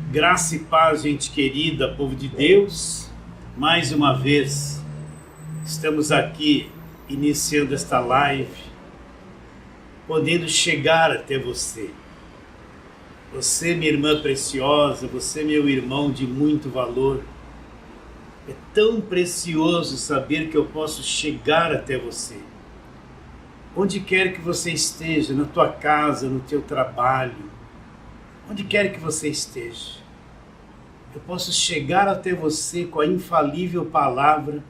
Graça e paz, gente querida, povo de Deus. Mais uma vez, estamos aqui iniciando esta live, podendo chegar até você. Você, minha irmã preciosa, você, meu irmão de muito valor. É tão precioso saber que eu posso chegar até você. Onde quer que você esteja, na tua casa, no teu trabalho, onde quer que você esteja, eu posso chegar até você com a infalível palavra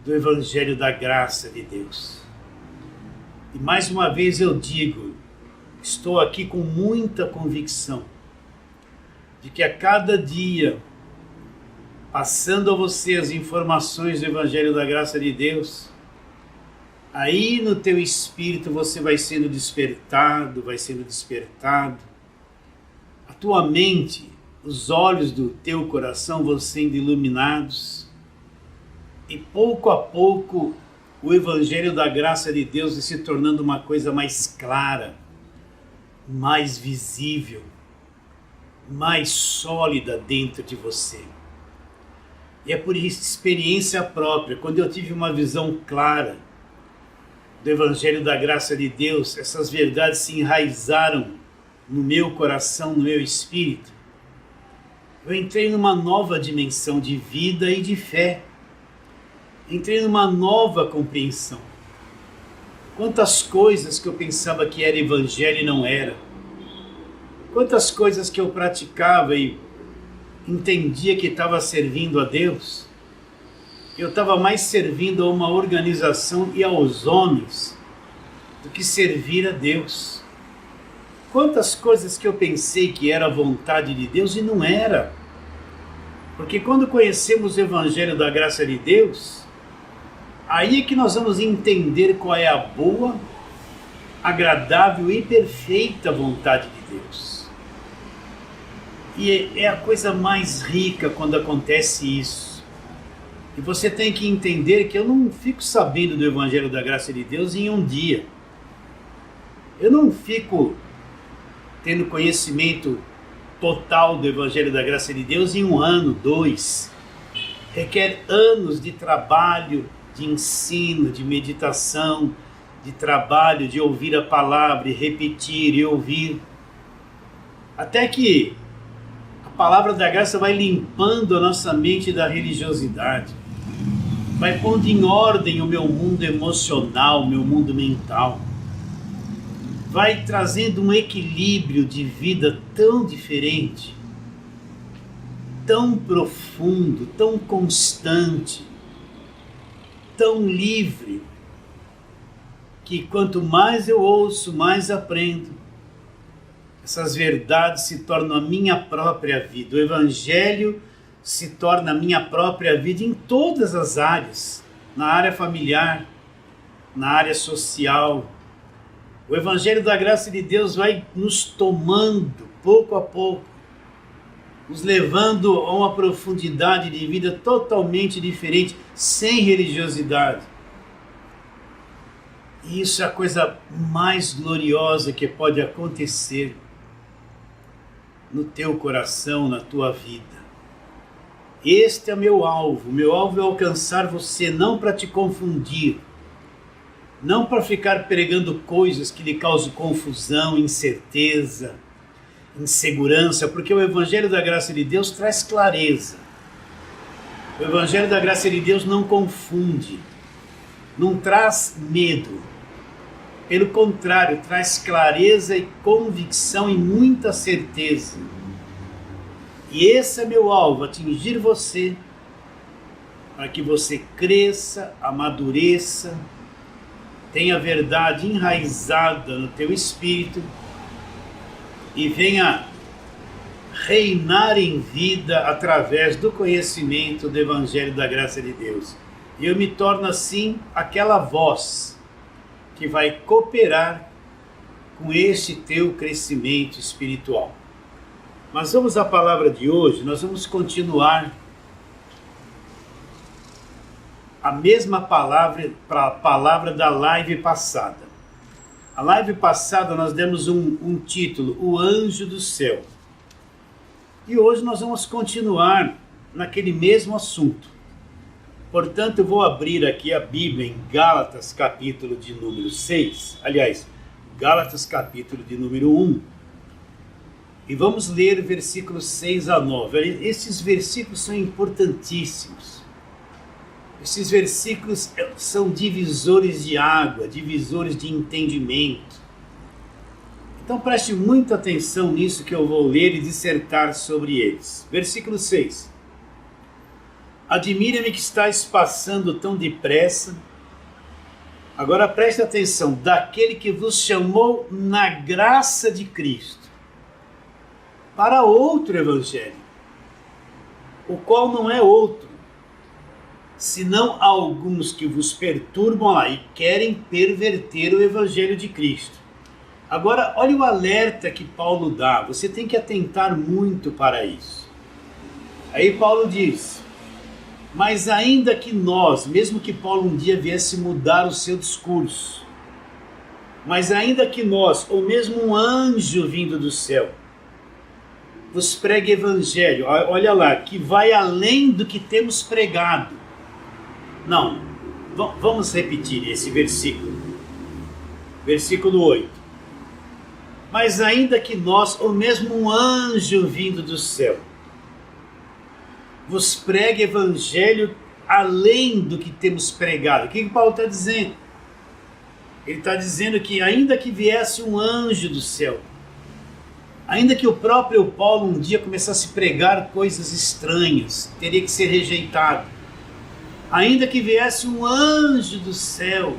do Evangelho da Graça de Deus. E mais uma vez eu digo, estou aqui com muita convicção de que a cada dia, passando a você as informações do Evangelho da Graça de Deus, aí no teu espírito você vai sendo despertado, a tua mente, os olhos do teu coração vão sendo iluminados e pouco a pouco o Evangelho da Graça de Deus vai se tornando uma coisa mais clara, mais visível, mais sólida dentro de você. E é por experiência própria, quando eu tive uma visão clara do Evangelho da Graça de Deus, essas verdades se enraizaram no meu coração, no meu espírito. Eu entrei numa nova dimensão de vida e de fé. Entrei numa nova compreensão. Quantas coisas que eu pensava que era Evangelho e não era. Quantas coisas que eu praticava e entendia que estava servindo a Deus. Eu estava mais servindo a uma organização e aos homens do que servir a Deus. Quantas coisas que eu pensei que era a vontade de Deus e não era. Porque quando conhecemos o Evangelho da Graça de Deus, aí é que nós vamos entender qual é a boa, agradável e perfeita vontade de Deus. E é a coisa mais rica quando acontece isso. E você tem que entender que eu não fico sabendo do Evangelho da Graça de Deus em um dia. Eu não fico tendo conhecimento total do Evangelho da Graça de Deus em 1 ano, 2. Requer anos de trabalho, de ensino, de meditação, de trabalho, de ouvir a palavra e repetir e ouvir. Até que a palavra da graça vai limpando a nossa mente da religiosidade. Vai pondo em ordem o meu mundo emocional, o meu mundo mental. Vai trazendo um equilíbrio de vida tão diferente, tão profundo, tão constante, tão livre, que quanto mais eu ouço, mais aprendo. Essas verdades se tornam a minha própria vida. O Evangelho se torna a minha própria vida em todas as áreas, na área familiar, na área social. O Evangelho da Graça de Deus vai nos tomando pouco a pouco, nos levando a uma profundidade de vida totalmente diferente, sem religiosidade. E isso é a coisa mais gloriosa que pode acontecer no teu coração, na tua vida. Este é o meu alvo é alcançar você, não para te confundir, não para ficar pregando coisas que lhe causam confusão, incerteza, insegurança, porque o Evangelho da Graça de Deus traz clareza. O Evangelho da Graça de Deus não confunde, não traz medo. Pelo contrário, traz clareza e convicção e muita certeza. E esse é meu alvo, atingir você, para que você cresça, amadureça, tenha a verdade enraizada no teu espírito e venha reinar em vida através do conhecimento do Evangelho da Graça de Deus. E eu me torno assim aquela voz que vai cooperar com este teu crescimento espiritual. Mas vamos à palavra de hoje, nós vamos continuar a mesma palavra para a palavra da live passada. A live passada nós demos um título, O Anjo do Céu. E hoje nós vamos continuar naquele mesmo assunto. Portanto, eu vou abrir aqui a Bíblia em Gálatas, capítulo de número 6. Aliás, Gálatas, capítulo de número 1. E vamos ler versículos 6 a 9. Esses versículos são importantíssimos. Esses versículos são divisores de água, divisores de entendimento. Então preste muita atenção nisso que eu vou ler e dissertar sobre eles. Versículo 6. Admira-me que estáis passando tão depressa. Agora preste atenção, daquele que vos chamou na graça de Cristo, para outro evangelho, o qual não é outro, senão alguns que vos perturbam lá e querem perverter o evangelho de Cristo. Agora, olha o alerta que Paulo dá, você tem que atentar muito para isso. Aí Paulo diz, mas ainda que nós, mesmo que Paulo um dia viesse mudar o seu discurso, mas ainda que nós, ou mesmo um anjo vindo do céu, vos pregue evangelho, olha lá, que vai além do que temos pregado. Não, vamos repetir esse versículo. Versículo 8. Mas ainda que nós, ou mesmo um anjo vindo do céu, vos pregue evangelho além do que temos pregado. O que Paulo está dizendo? Ele está dizendo que ainda que viesse um anjo do céu, ainda que o próprio Paulo um dia começasse a pregar coisas estranhas, teria que ser rejeitado. Ainda que viesse um anjo do céu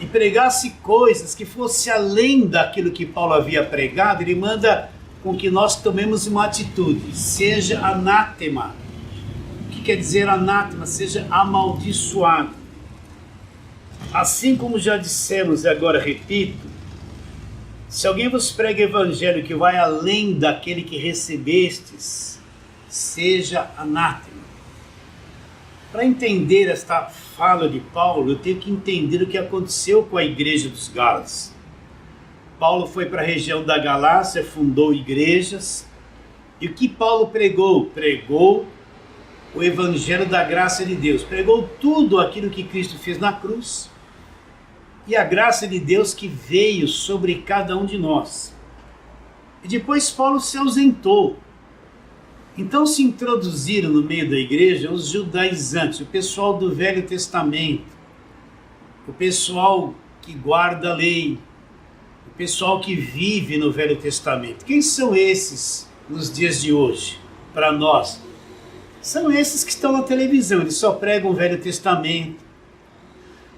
e pregasse coisas que fosse além daquilo que Paulo havia pregado, ele manda com que nós tomemos uma atitude, seja anátema. O que quer dizer anátema? Seja amaldiçoado. Assim como já dissemos e agora repito, se alguém vos prega evangelho que vai além daquele que recebestes, seja anátema. Para entender esta fala de Paulo, eu tenho que entender o que aconteceu com a igreja dos Gálatas. Paulo foi para a região da Galácia, fundou igrejas. E o que Paulo pregou? Pregou o evangelho da graça de Deus. Pregou tudo aquilo que Cristo fez na cruz. E a graça de Deus que veio sobre cada um de nós. E depois Paulo se ausentou. Então se introduziram no meio da igreja os judaizantes, o pessoal do Velho Testamento, o pessoal que guarda a lei, o pessoal que vive no Velho Testamento. Quem são esses nos dias de hoje, para nós? São esses que estão na televisão, eles só pregam o Velho Testamento,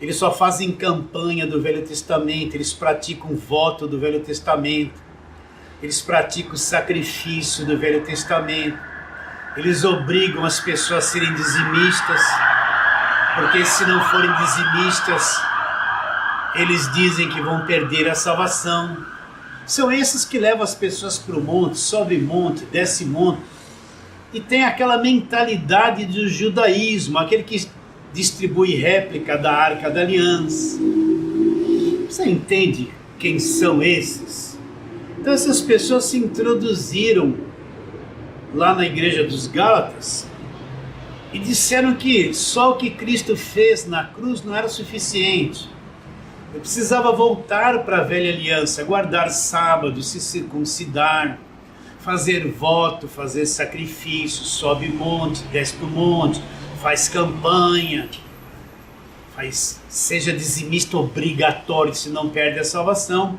eles só fazem campanha do Velho Testamento, eles praticam voto do Velho Testamento, eles praticam o sacrifício do Velho Testamento, eles obrigam as pessoas a serem dizimistas, porque se não forem dizimistas, eles dizem que vão perder a salvação. São esses que levam as pessoas para o monte, sobe monte, desce monte, e tem aquela mentalidade do judaísmo, aquele que distribui réplica da Arca da Aliança. Você entende quem são esses? Então essas pessoas se introduziram lá na igreja dos Gálatas e disseram que só o que Cristo fez na cruz não era suficiente. Eu precisava voltar para a velha aliança, guardar sábado, se circuncidar, fazer voto, fazer sacrifício, sobe monte, desce para o monte, faz campanha, seja dizimista obrigatório, se não perde a salvação.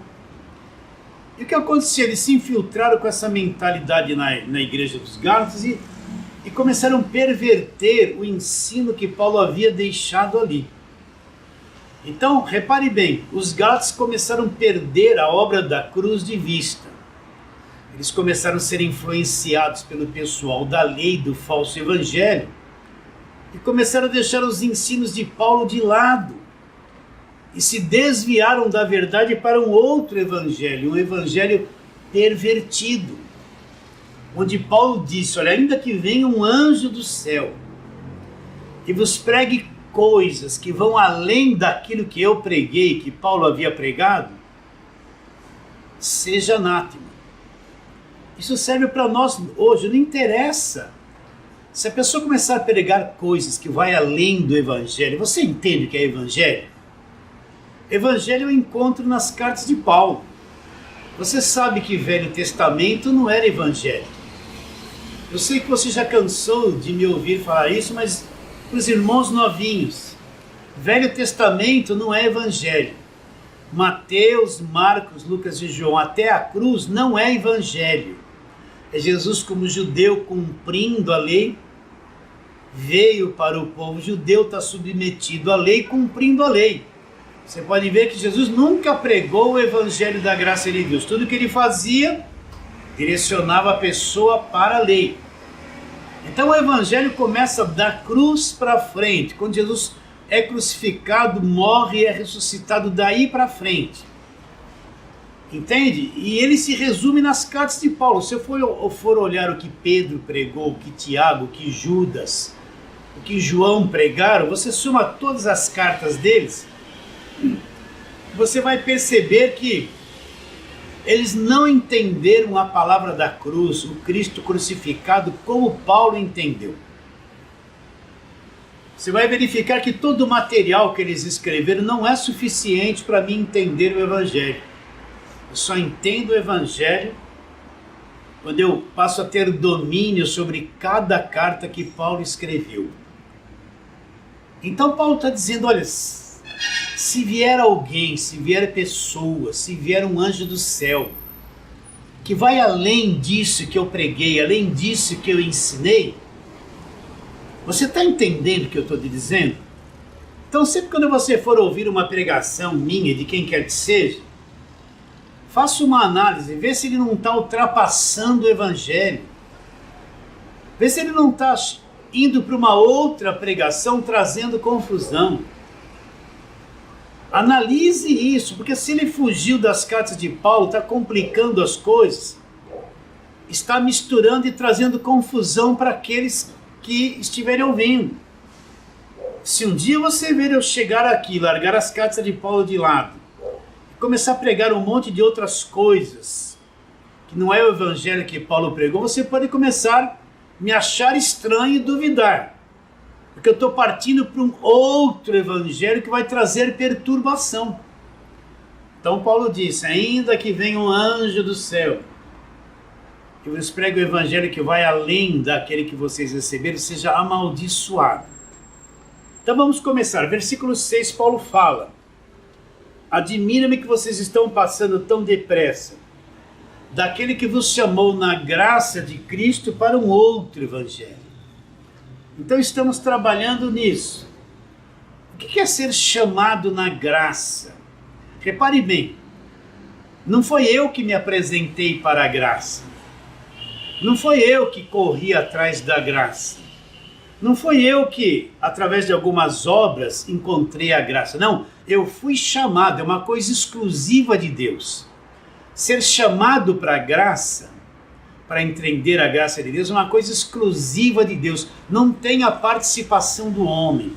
E o que aconteceu? Eles se infiltraram com essa mentalidade na igreja dos Gálatas e começaram a perverter o ensino que Paulo havia deixado ali. Então, repare bem, os Gálatas começaram a perder a obra da cruz de vista. Eles começaram a ser influenciados pelo pessoal da lei do falso evangelho e começaram a deixar os ensinos de Paulo de lado e se desviaram da verdade para um outro evangelho, um evangelho pervertido, onde Paulo disse, olha, ainda que venha um anjo do céu e vos pregue coisas que vão além daquilo que eu preguei, que Paulo havia pregado, seja anátema. Isso serve para nós hoje, não interessa. Se a pessoa começar a pregar coisas que vai além do Evangelho, você entende o que é Evangelho? Evangelho eu encontro nas cartas de Paulo. Você sabe que Velho Testamento não era Evangelho. Eu sei que você já cansou de me ouvir falar isso, mas para os irmãos novinhos, Velho Testamento não é Evangelho. Mateus, Marcos, Lucas e João, até a cruz, não é Evangelho. É Jesus como judeu cumprindo a lei, veio para o povo judeu, está submetido à lei, cumprindo a lei. Você pode ver que Jesus nunca pregou o Evangelho da graça de Deus. Tudo que ele fazia, direcionava a pessoa para a lei. Então o Evangelho começa da cruz para frente, quando Jesus é crucificado, morre e é ressuscitado daí para frente. Entende? E ele se resume nas cartas de Paulo. Se eu for olhar o que Pedro pregou, o que Tiago, o que Judas, o que João pregaram, você soma todas as cartas deles, você vai perceber que eles não entenderam a palavra da cruz, o Cristo crucificado, como Paulo entendeu. Você vai verificar que todo o material que eles escreveram não é suficiente para mim entender o Evangelho. Eu só entendo o Evangelho quando eu passo a ter domínio sobre cada carta que Paulo escreveu. Então Paulo está dizendo, olha, se vier alguém, se vier pessoa, se vier um anjo do céu, que vai além disso que eu preguei, além disso que eu ensinei, você está entendendo o que eu estou te dizendo? Então sempre quando você for ouvir uma pregação minha, de quem quer que seja, faça uma análise, vê se ele não está ultrapassando o Evangelho. Vê se ele não está indo para uma outra pregação, trazendo confusão. Analise isso, porque se ele fugiu das cartas de Paulo, está complicando as coisas, está misturando e trazendo confusão para aqueles que estiverem ouvindo. Se um dia você ver eu chegar aqui, largar as cartas de Paulo de lado, e começar a pregar um monte de outras coisas, que não é o Evangelho que Paulo pregou, você pode começar a me achar estranho e duvidar. Porque eu estou partindo para um outro Evangelho que vai trazer perturbação. Então Paulo disse, ainda que venha um anjo do céu, que vos pregue o Evangelho que vai além daquele que vocês receberam, seja amaldiçoado. Então vamos começar. Versículo 6, Paulo fala, admira-me que vocês estão passando tão depressa daquele que vos chamou na graça de Cristo para um outro Evangelho. Então estamos trabalhando nisso. O que é ser chamado na graça? Repare bem, não foi eu que me apresentei para a graça. Não foi eu que corri atrás da graça. Não foi eu que, através de algumas obras, encontrei a graça. Não, eu fui chamado, é uma coisa exclusiva de Deus. Ser chamado para a graça, para entender a graça de Deus, é uma coisa exclusiva de Deus. Não tem a participação do homem.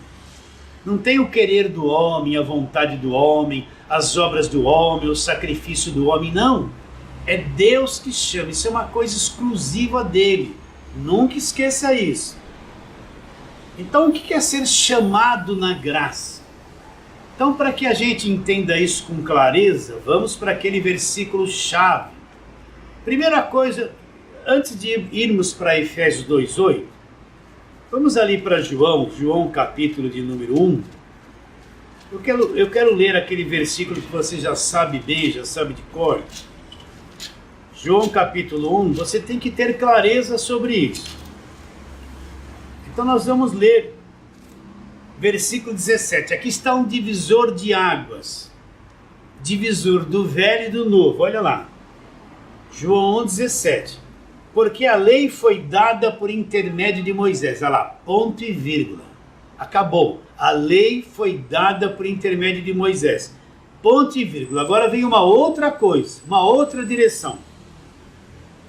Não tem o querer do homem, a vontade do homem, as obras do homem, o sacrifício do homem, não. É Deus que chama, isso é uma coisa exclusiva dele. Nunca esqueça isso. Então o que é ser chamado na graça? Então para que a gente entenda isso com clareza, vamos para aquele versículo chave. Primeira coisa, antes de irmos para Efésios 2:8, vamos ali para João capítulo de número 1. Eu quero ler aquele versículo que você já sabe bem, já sabe de cor. João capítulo 1, você tem que ter clareza sobre isso. Então nós vamos ler versículo 17. Aqui está um divisor de águas. Divisor do velho e do novo. Olha lá. João 1,17. Porque a lei foi dada por intermédio de Moisés. Olha lá, ponto e vírgula. Acabou. A lei foi dada por intermédio de Moisés. Ponto e vírgula. Agora vem uma outra coisa, uma outra direção.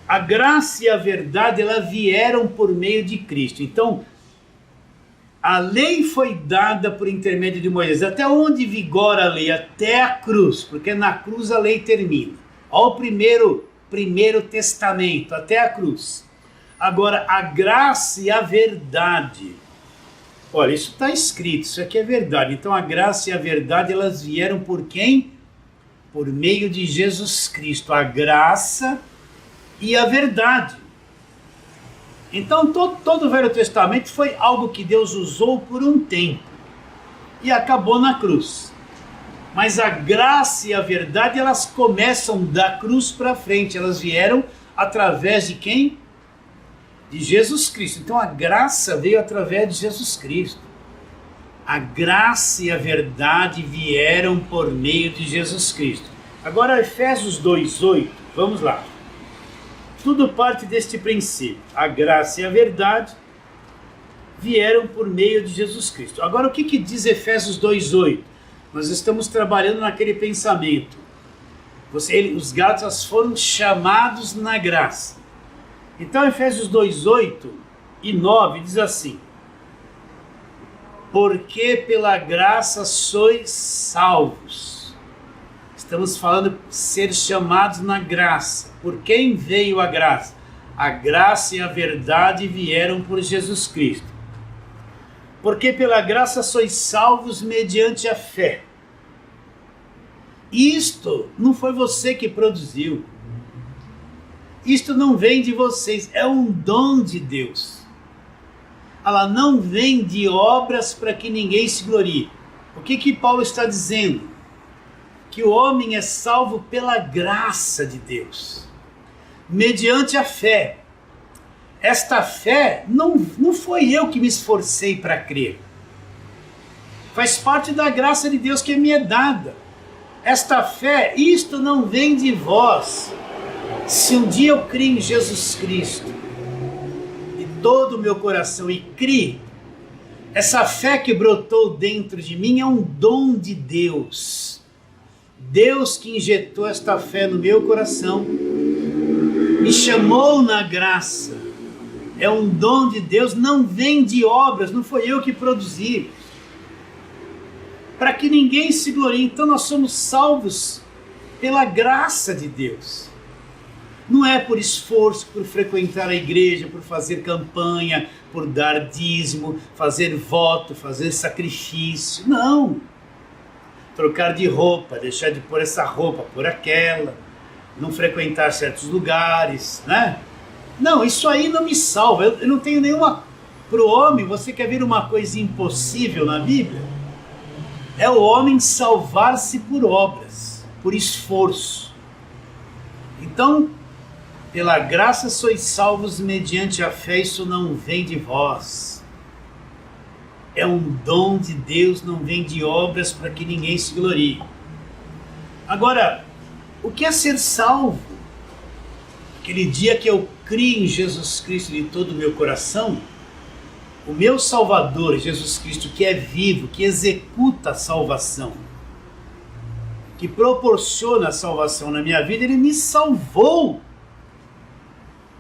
A graça e a verdade, elas vieram por meio de Cristo. Então, a lei foi dada por intermédio de Moisés. Até onde vigora a lei? Até a cruz, porque na cruz a lei termina. Olha o primeiro primeiro testamento, até a cruz. Agora, a graça e a verdade. Olha, isso está escrito, isso aqui é verdade. Então, a graça e a verdade, elas vieram por quem? Por meio de Jesus Cristo. A graça e a verdade. Então, todo o Velho Testamento foi algo que Deus usou por um tempo. E acabou na cruz. Mas a graça e a verdade, elas começam da cruz para frente. Elas vieram através de quem? De Jesus Cristo. Então a graça veio através de Jesus Cristo. A graça e a verdade vieram por meio de Jesus Cristo. Agora Efésios 2:8, vamos lá. Tudo parte deste princípio. A graça e a verdade vieram por meio de Jesus Cristo. Agora o que diz Efésios 2:8? Nós estamos trabalhando naquele pensamento. Os Gálatas foram chamados na graça. Então, Efésios 2:8 e 9 diz assim: porque pela graça sois salvos. Estamos falando de ser chamados na graça. Por quem veio a graça? A graça e a verdade vieram por Jesus Cristo. Porque pela graça sois salvos mediante a fé. Isto não foi você que produziu. Isto não vem de vocês, é um dom de Deus. Ela não vem de obras para que ninguém se glorie. O que Paulo está dizendo? Que o homem é salvo pela graça de Deus, mediante a fé. Esta fé não foi eu que me esforcei para crer. Faz parte da graça de Deus que me é dada. Esta fé, isto não vem de vós. Se um dia eu criei em Jesus Cristo, de todo o meu coração, e criei, essa fé que brotou dentro de mim é um dom de Deus. Deus que injetou esta fé no meu coração, me chamou na graça. É um dom de Deus, não vem de obras, não foi eu que produzi. Para que ninguém se glorie. Então nós somos salvos pela graça de Deus. Não é por esforço, por frequentar a igreja, por fazer campanha, por dar dízimo, fazer voto, fazer sacrifício. Não. Trocar de roupa, deixar de pôr essa roupa, pôr aquela, não frequentar certos lugares, né? Não, isso aí não me salva. Eu não tenho nenhuma... Para o homem, você quer ver uma coisa impossível na Bíblia? É o homem salvar-se por obras, por esforço. Então, pela graça sois salvos mediante a fé, isso não vem de vós. É um dom de Deus, não vem de obras para que ninguém se glorie. Agora, o que é ser salvo? Aquele dia que eu criei em Jesus Cristo de todo o meu coração, o meu Salvador, Jesus Cristo, que é vivo, que executa a salvação, que proporciona a salvação na minha vida, ele me salvou.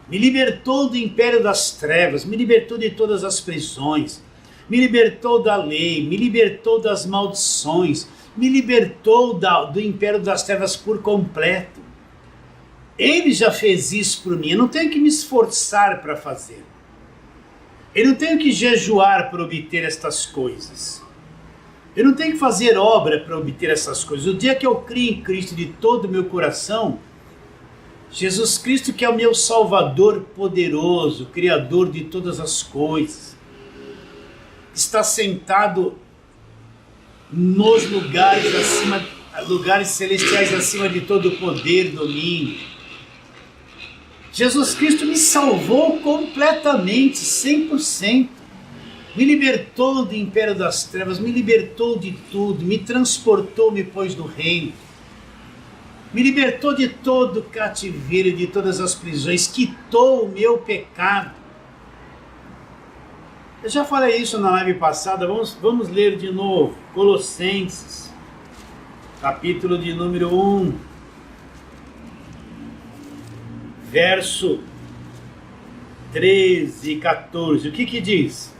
Me libertou do império das trevas, me libertou de todas as prisões, me libertou da lei, me libertou das maldições, me libertou do império das trevas por completo. Ele já fez isso por mim, eu não tenho que me esforçar para fazer. Eu não tenho que jejuar para obter estas coisas. Eu não tenho que fazer obra para obter essas coisas. O dia que eu criei em Cristo de todo o meu coração, Jesus Cristo, que é o meu Salvador poderoso, Criador de todas as coisas, está sentado nos lugares celestiais acima de todo poder e domínio. Jesus Cristo me salvou completamente, 100%. Me libertou do império das trevas, me libertou de tudo, me transportou, me pôs no reino. Me libertou de todo o cativeiro, de todas as prisões, quitou o meu pecado. Eu já falei isso na live passada, vamos ler de novo. Colossenses, capítulo de número 1, verso 13 e 14. O que diz?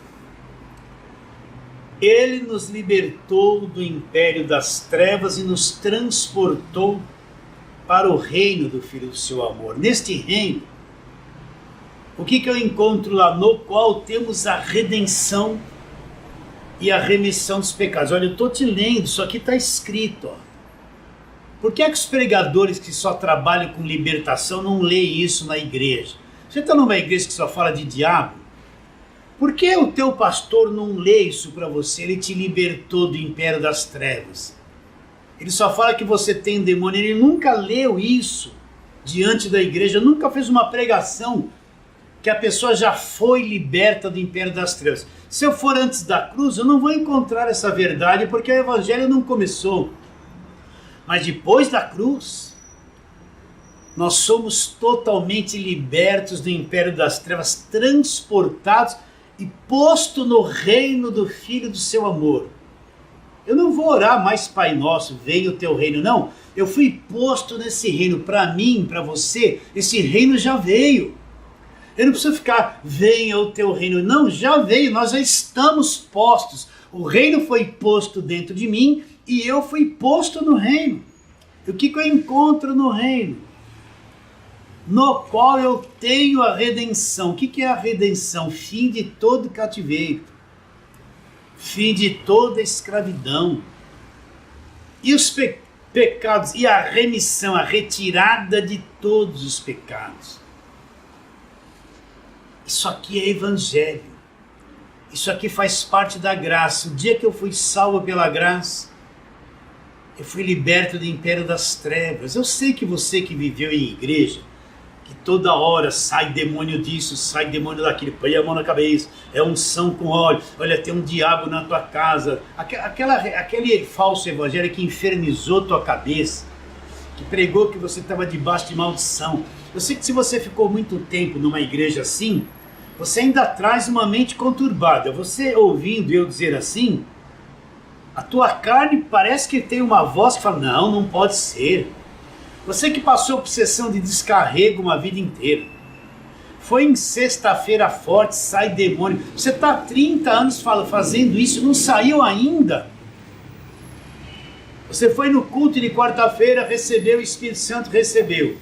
Ele nos libertou do império das trevas e nos transportou para o reino do Filho do seu amor. Neste reino, o que eu encontro lá? No qual temos a redenção e a remissão dos pecados. Olha, eu estou te lendo, isso aqui está escrito. Ó. Por que é que os pregadores que só trabalham com libertação não leem isso na igreja? Você está numa igreja que só fala de diabo? Por que o teu pastor não lê isso para você? Ele te libertou do império das trevas. Ele só fala que você tem um demônio. Ele nunca leu isso diante da igreja, nunca fez uma pregação que a pessoa já foi liberta do império das trevas. Se eu for antes da cruz, eu não vou encontrar essa verdade, porque o evangelho não começou. Mas depois da cruz, nós somos totalmente libertos do império das trevas, transportados e posto no reino do Filho do seu amor. Eu não vou orar mais Pai Nosso, venha o teu reino, não. Eu fui posto nesse reino. Para mim, para você, esse reino já veio. Eu não preciso ficar, venha o teu reino. Não, já veio, nós já estamos postos. O reino foi posto dentro de mim e eu fui posto no reino. E o que eu encontro no reino? No qual eu tenho a redenção. O que é a redenção? Fim de todo cativeiro. Fim de toda escravidão. E os pecados, e a remissão, a retirada de todos os pecados. Isso aqui é evangelho. Isso aqui faz parte da graça. O dia que eu fui salvo pela graça, eu fui liberto do império das trevas. Eu sei que você que viveu em igreja, que toda hora sai demônio disso, sai demônio daquilo, põe a mão na cabeça, é unção com óleo, olha, tem um diabo na tua casa. Aquele falso evangelho que infernizou tua cabeça, que pregou que você estava debaixo de maldição. Eu sei que se você ficou muito tempo numa igreja assim, você ainda traz uma mente conturbada. Você ouvindo eu dizer assim, a tua carne parece que tem uma voz que fala, não, não pode ser. Você que passou por sessão de descarrego uma vida inteira, foi em sexta-feira forte, sai demônio, você está há 30 anos fazendo isso, não saiu ainda. Você foi no culto de quarta-feira, recebeu o Espírito Santo, recebeu.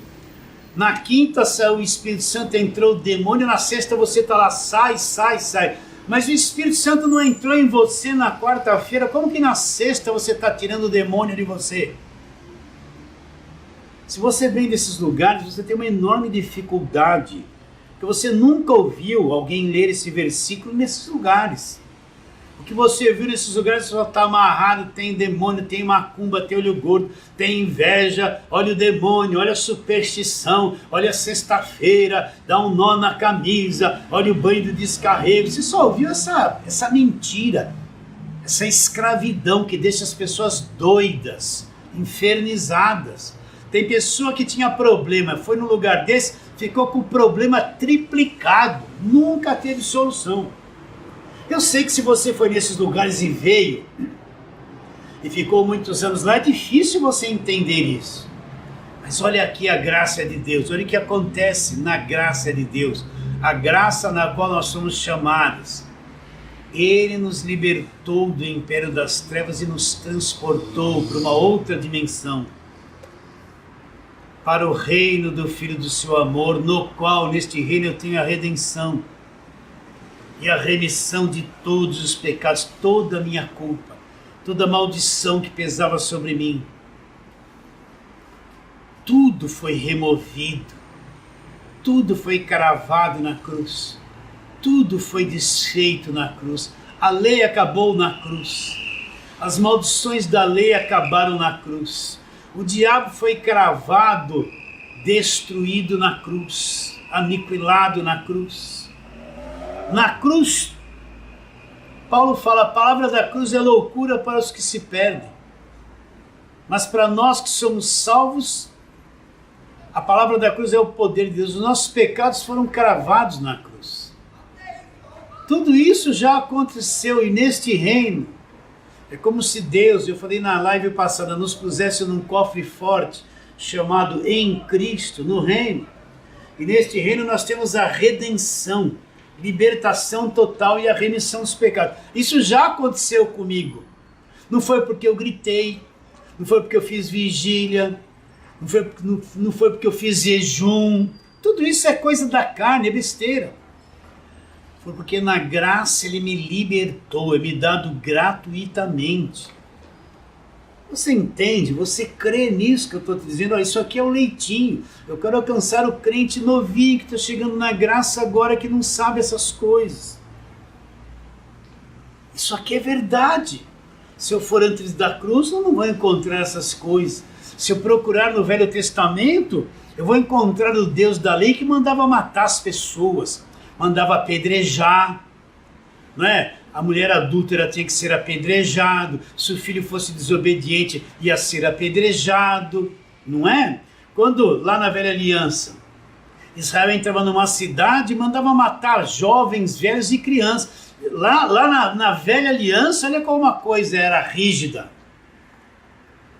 Na quinta saiu o Espírito Santo, entrou o demônio, na sexta você está lá, sai. Mas o Espírito Santo não entrou em você na quarta-feira, como que na sexta você está tirando o demônio de você? Se você vem desses lugares, você tem uma enorme dificuldade, porque você nunca ouviu alguém ler esse versículo nesses lugares. O que você viu nesses lugares só está amarrado, tem demônio, tem macumba, tem olho gordo, tem inveja, olha o demônio, olha a superstição, olha a sexta-feira, dá um nó na camisa, olha o banho do descarrego. Você só ouviu essa mentira, essa escravidão que deixa as pessoas doidas, infernizadas. Tem pessoa que tinha problema, foi num lugar desse, ficou com o problema triplicado, nunca teve solução. Eu sei que se você foi nesses lugares e veio, e ficou muitos anos lá, é difícil você entender isso. Mas olha aqui a graça de Deus, olha o que acontece na graça de Deus, a graça na qual nós somos chamados. Ele nos libertou do império das trevas e nos transportou para uma outra dimensão, para o reino do Filho do seu amor, no qual, neste reino, eu tenho a redenção e a remissão de todos os pecados, toda a minha culpa, toda a maldição que pesava sobre mim. Tudo foi removido, tudo foi cravado na cruz, tudo foi desfeito na cruz. A lei acabou na cruz, as maldições da lei acabaram na cruz. O diabo foi cravado, destruído na cruz, aniquilado na cruz. Na cruz, Paulo fala, a palavra da cruz é loucura para os que se perdem. Mas para nós que somos salvos, a palavra da cruz é o poder de Deus. Os nossos pecados foram cravados na cruz. Tudo isso já aconteceu e neste reino, é como se Deus, eu falei na live passada, nos pusesse num cofre forte, chamado em Cristo, no reino. E neste reino nós temos a redenção, libertação total e a remissão dos pecados. Isso já aconteceu comigo. Não foi porque eu gritei, não foi porque eu fiz vigília, não foi porque eu fiz jejum. Tudo isso é coisa da carne, é besteira. Foi porque na graça ele me libertou, é me dado gratuitamente. Você entende? Você crê nisso que eu estou te dizendo? Ó, isso aqui é o leitinho. Eu quero alcançar o crente novinho que está chegando na graça agora, que não sabe essas coisas. Isso aqui é verdade. Se eu for antes da cruz, eu não vou encontrar essas coisas. Se eu procurar no Velho Testamento, eu vou encontrar o Deus da lei que mandava matar as pessoas, mandava apedrejar, não é? A mulher adúltera tinha que ser apedrejado, se o filho fosse desobediente ia ser apedrejado, não é? Quando lá na Velha Aliança, Israel entrava numa cidade e mandava matar jovens, velhos e crianças. Lá na Velha Aliança, olha como uma coisa era rígida.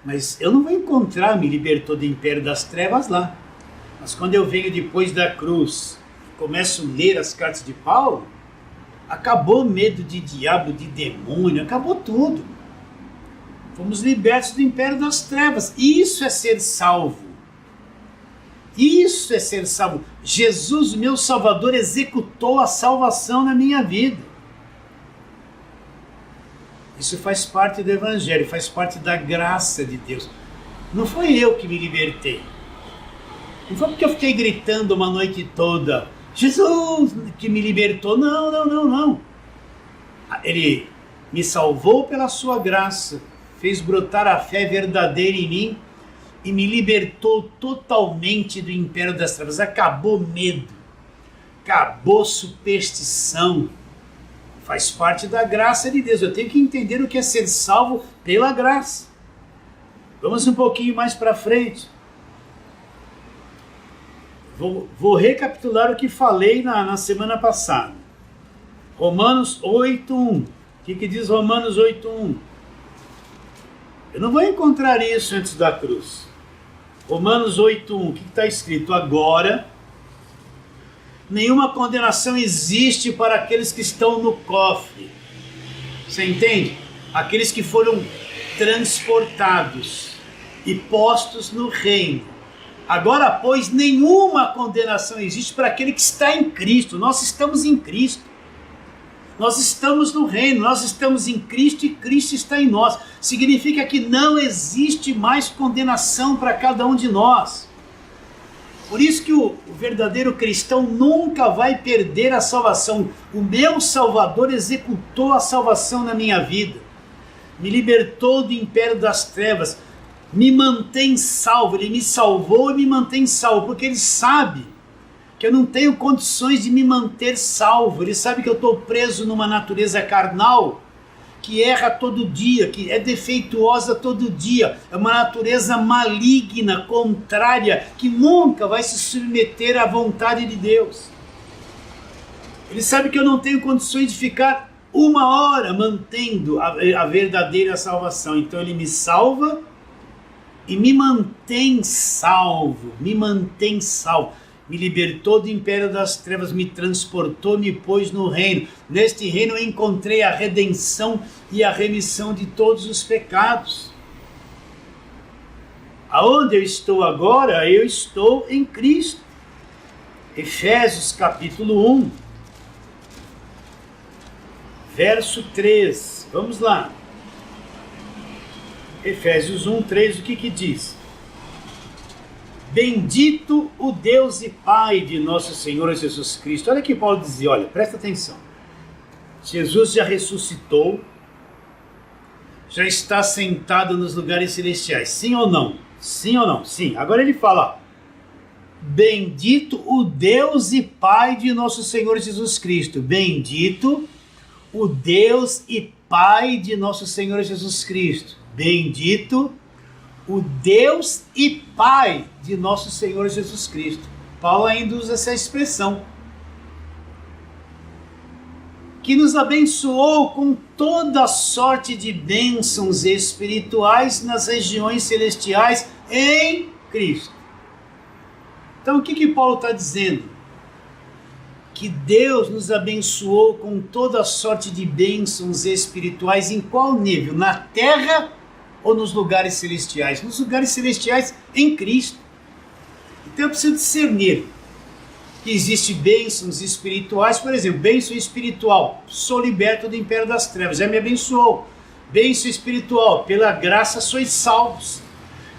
Mas eu não vou encontrar, me libertou do império das trevas lá. Mas quando eu venho depois da cruz, começo a ler as cartas de Paulo, acabou o medo de diabo, de demônio, acabou tudo. Fomos libertos do império das trevas. Isso é ser salvo. Isso é ser salvo. Jesus, meu Salvador, executou a salvação na minha vida. Isso faz parte do Evangelho, faz parte da graça de Deus. Não foi eu que me libertei. Não foi porque eu fiquei gritando uma noite toda, Jesus que me libertou. Não. Ele me salvou pela sua graça, fez brotar a fé verdadeira em mim e me libertou totalmente do império das trevas. Acabou medo, acabou superstição. Faz parte da graça de Deus. Eu tenho que entender o que é ser salvo pela graça. Vamos um pouquinho mais para frente. Vou recapitular o que falei na semana passada. Romanos 8:1. O que diz Romanos 8:1? Eu não vou encontrar isso antes da cruz. Romanos 8:1. O que está escrito? Agora, nenhuma condenação existe para aqueles que estão no cofre. Você entende? Aqueles que foram transportados e postos no reino. Agora, pois, nenhuma condenação existe para aquele que está em Cristo. Nós estamos em Cristo. Nós estamos no reino, nós estamos em Cristo e Cristo está em nós. Significa que não existe mais condenação para cada um de nós. Por isso que o verdadeiro cristão nunca vai perder a salvação. O meu Salvador executou a salvação na minha vida. Me libertou do império das trevas. Me mantém salvo. Ele me salvou e me mantém salvo. Porque Ele sabe que eu não tenho condições de me manter salvo. Ele sabe que eu estou preso numa natureza carnal que erra todo dia, que é defeituosa todo dia, é uma natureza maligna, contrária, que nunca vai se submeter à vontade de Deus. Ele sabe que eu não tenho condições de ficar uma hora mantendo a verdadeira salvação, então Ele me salva e me mantém salvo, me libertou do império das trevas, me transportou, me pôs no reino. Neste reino eu encontrei a redenção e a remissão de todos os pecados. Aonde eu estou agora? Eu estou em Cristo. Efésios capítulo 1, verso 3. Vamos lá. Efésios 1, 3, o que diz? Bendito o Deus e Pai de nosso Senhor Jesus Cristo. Olha que Paulo dizia, olha, presta atenção. Jesus já ressuscitou, já está sentado nos lugares celestiais. Sim ou não? Sim ou não? Sim. Agora ele fala, bendito o Deus e Pai de nosso Senhor Jesus Cristo. Bendito o Deus e Pai de nosso Senhor Jesus Cristo. Bendito o Deus e Pai de nosso Senhor Jesus Cristo. Paulo ainda usa essa expressão. Que nos abençoou com toda sorte de bênçãos espirituais nas regiões celestiais em Cristo. Então o que Paulo está dizendo? Que Deus nos abençoou com toda sorte de bênçãos espirituais em qual nível? Na terra ou nos lugares celestiais? Nos lugares celestiais em Cristo. Então eu preciso discernir que existem bênçãos espirituais. Por exemplo, bênção espiritual, sou liberto do império das trevas, já me abençoou. Bênção espiritual, pela graça sois salvos.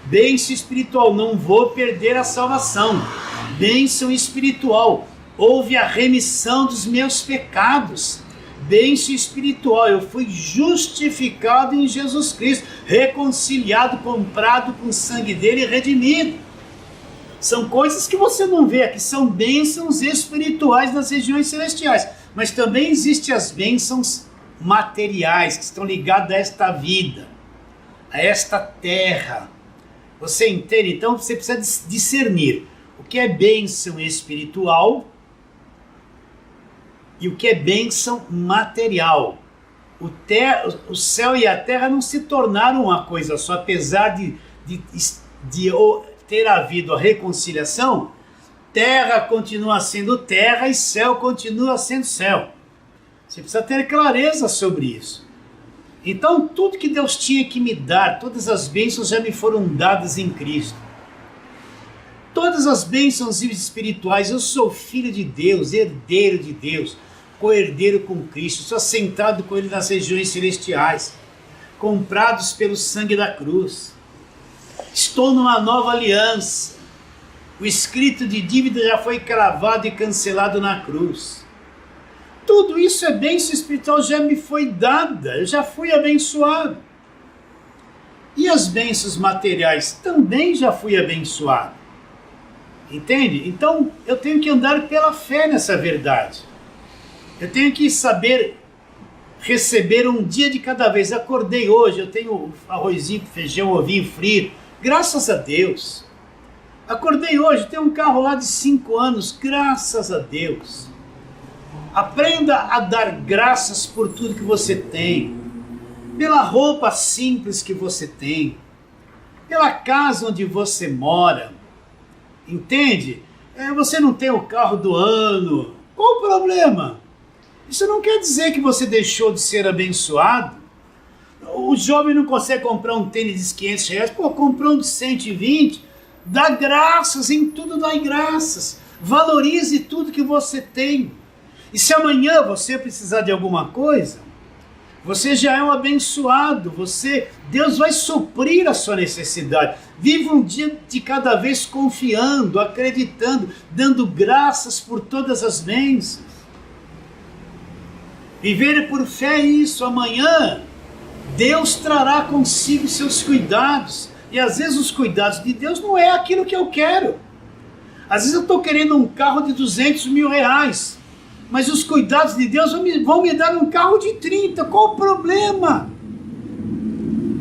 Bênção espiritual, não vou perder a salvação. Bênção espiritual, houve a remissão dos meus pecados. Bênção espiritual, eu fui justificado em Jesus Cristo, reconciliado, comprado com o sangue dele e redimido. São coisas que você não vê aqui, são bênçãos espirituais nas regiões celestiais. Mas também existem as bênçãos materiais que estão ligadas a esta vida, a esta terra. Você entende? Então você precisa discernir o que é bênção espiritual e o que é bênção material. O céu e a terra não se tornaram uma coisa só, apesar de ter havido a reconciliação. Terra continua sendo terra e céu continua sendo céu. Você precisa ter clareza sobre isso. Então tudo que Deus tinha que me dar, todas as bênçãos já me foram dadas em Cristo. Todas as bênçãos espirituais, eu sou filho de Deus, herdeiro de Deus, co-herdeiro com Cristo, sou assentado com Ele nas regiões celestiais, comprados pelo sangue da cruz. Estou numa nova aliança. O escrito de dívida já foi cravado e cancelado na cruz. Tudo isso é bênção espiritual, já me foi dada, eu já fui abençoado. E as bênçãos materiais também já fui abençoado. Entende? Então eu tenho que andar pela fé nessa verdade. Eu tenho que saber receber um dia de cada vez. Acordei hoje, eu tenho arrozinho, feijão, ovinho frito. Graças a Deus. Acordei hoje, tenho um carro lá de 5 anos. Graças a Deus. Aprenda a dar graças por tudo que você tem. Pela roupa simples que você tem. Pela casa onde você mora. Entende? Você não tem o carro do ano. Qual o problema? Isso não quer dizer que você deixou de ser abençoado. O jovem não consegue comprar um tênis de 500 reais. Pô, comprou um de 120. Dá graças, em tudo dá graças. Valorize tudo que você tem. E se amanhã você precisar de alguma coisa, você já é um abençoado. Deus vai suprir a sua necessidade. Viva um dia de cada vez confiando, acreditando, dando graças por todas as bênçãos. Viver por fé é isso. Amanhã Deus trará consigo seus cuidados. E às vezes os cuidados de Deus não é aquilo que eu quero. Às vezes eu estou querendo um carro de 200 mil reais. Mas os cuidados de Deus vão me dar um carro de 30. Qual o problema?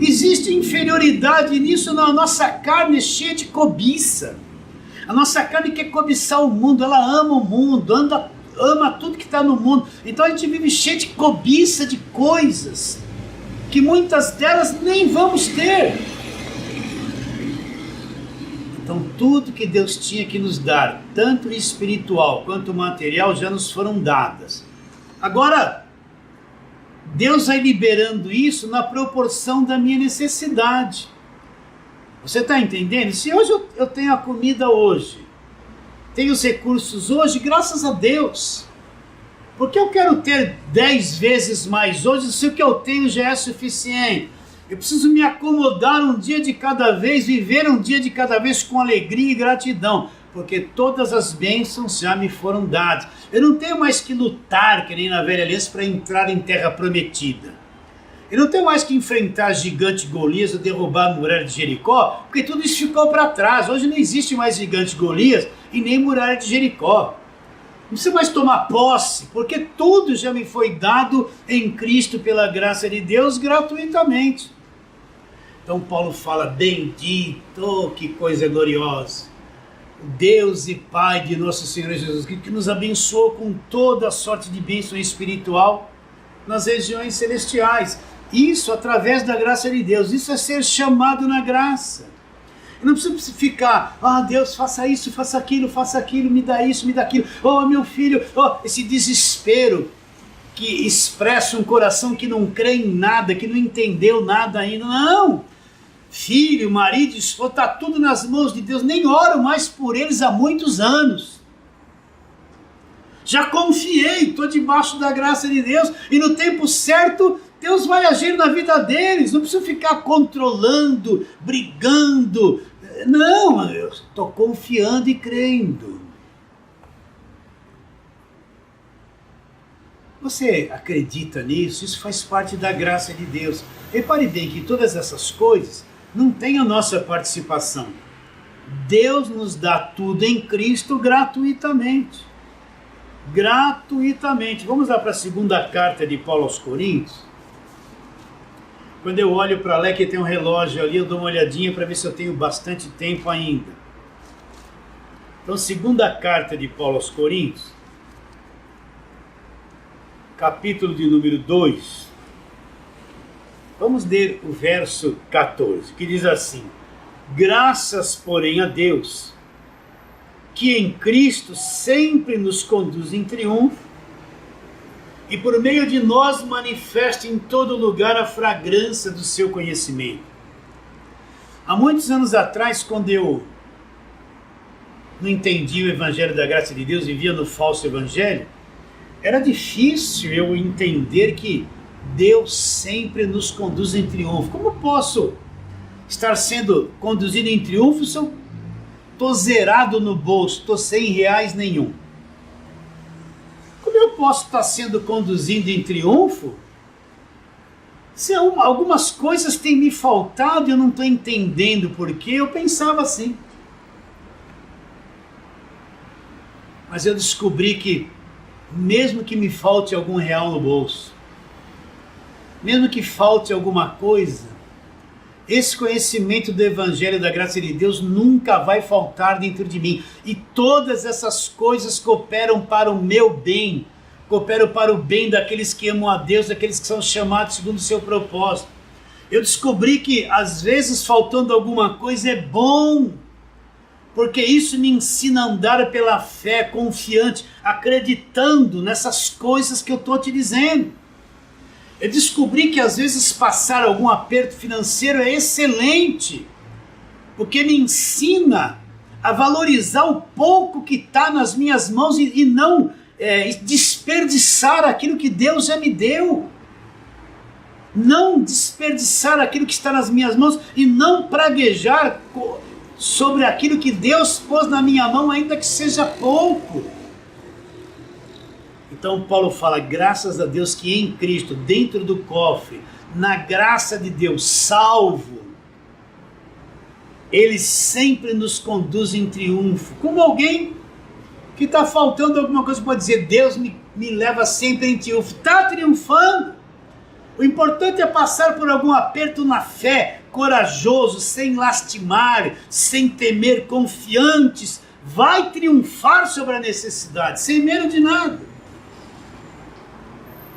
Existe inferioridade nisso. A nossa carne é cheia de cobiça. A nossa carne quer cobiçar o mundo. Ela ama o mundo, ama tudo que está no mundo. Então a gente vive cheio de cobiça de coisas que muitas delas nem vamos ter. Então tudo que Deus tinha que nos dar, tanto espiritual quanto material, já nos foram dadas. Agora, Deus vai liberando isso na proporção da minha necessidade. Você está entendendo? Se hoje eu tenho a comida hoje, tenho os recursos hoje, graças a Deus. Porque eu quero ter 10 vezes mais hoje, se o que eu tenho já é suficiente. Eu preciso me acomodar um dia de cada vez, viver um dia de cada vez com alegria e gratidão, porque todas as bênçãos já me foram dadas. Eu não tenho mais que lutar, que nem na velha aliança, para entrar em terra prometida. Eu não tenho mais que enfrentar gigante Golias ou derrubar a muralha de Jericó, porque tudo isso ficou para trás. Hoje não existe mais gigante Golias e nem muralha de Jericó. Não precisa mais tomar posse, porque tudo já me foi dado em Cristo pela graça de Deus gratuitamente. Então Paulo fala, bendito, que coisa gloriosa, o Deus e Pai de nosso Senhor Jesus Cristo, que nos abençoou com toda a sorte de bênção espiritual nas regiões celestiais. Isso através da graça de Deus, isso é ser chamado na graça. Eu não preciso ficar, Deus, faça isso, faça aquilo, me dá isso, me dá aquilo. Meu filho, esse desespero que expressa um coração que não crê em nada, que não entendeu nada ainda. Não! filho, marido, esposa, está tudo nas mãos de Deus. Nem oro mais por eles há muitos anos. Já confiei, estou debaixo da graça de Deus, e no tempo certo Deus vai agir na vida deles. Não preciso ficar controlando, brigando. Não, eu estou confiando e crendo. Você acredita nisso? Isso faz parte da graça de Deus. Repare bem que todas essas coisas não têm a nossa participação. Deus nos dá tudo em Cristo gratuitamente. Gratuitamente. Vamos lá para a segunda carta de Paulo aos Coríntios. Quando eu olho para lá, que tem um relógio ali, eu dou uma olhadinha para ver se eu tenho bastante tempo ainda. Então, segunda carta de Paulo aos Coríntios, capítulo de número 2. Vamos ler o verso 14, que diz assim: graças, porém, a Deus, que em Cristo sempre nos conduz em triunfo, e por meio de nós manifesta em todo lugar a fragrância do seu conhecimento. Há muitos anos atrás, quando eu não entendi o Evangelho da Graça de Deus, vivia no falso Evangelho, era difícil eu entender que Deus sempre nos conduz em triunfo. Como posso estar sendo conduzido em triunfo se eu estou zerado no bolso, estou sem reais nenhum? Como eu posso estar sendo conduzido em triunfo se algumas coisas têm me faltado e eu não estou entendendo por quê? Eu pensava assim. Mas eu descobri que mesmo que me falte algum real no bolso, mesmo que falte alguma coisa, esse conhecimento do Evangelho da Graça de Deus nunca vai faltar dentro de mim. E todas essas coisas cooperam para o meu bem, cooperam para o bem daqueles que amam a Deus, daqueles que são chamados segundo o seu propósito. Eu descobri que às vezes faltando alguma coisa é bom, porque isso me ensina a andar pela fé, confiante, acreditando nessas coisas que eu estou te dizendo. Eu descobri que às vezes passar algum aperto financeiro é excelente, porque me ensina a valorizar o pouco que está nas minhas mãos e não desperdiçar aquilo que Deus já me deu. Não desperdiçar aquilo que está nas minhas mãos e não praguejar sobre aquilo que Deus pôs na minha mão, ainda que seja pouco. Então Paulo fala, graças a Deus que em Cristo, dentro do cofre, na graça de Deus, salvo, Ele sempre nos conduz em triunfo. Como alguém que está faltando alguma coisa pode dizer, Deus me leva sempre em triunfo. Está triunfando. O importante é passar por algum aperto na fé, corajoso, sem lastimar, sem temer, confiantes. Vai triunfar sobre a necessidade, sem medo de nada.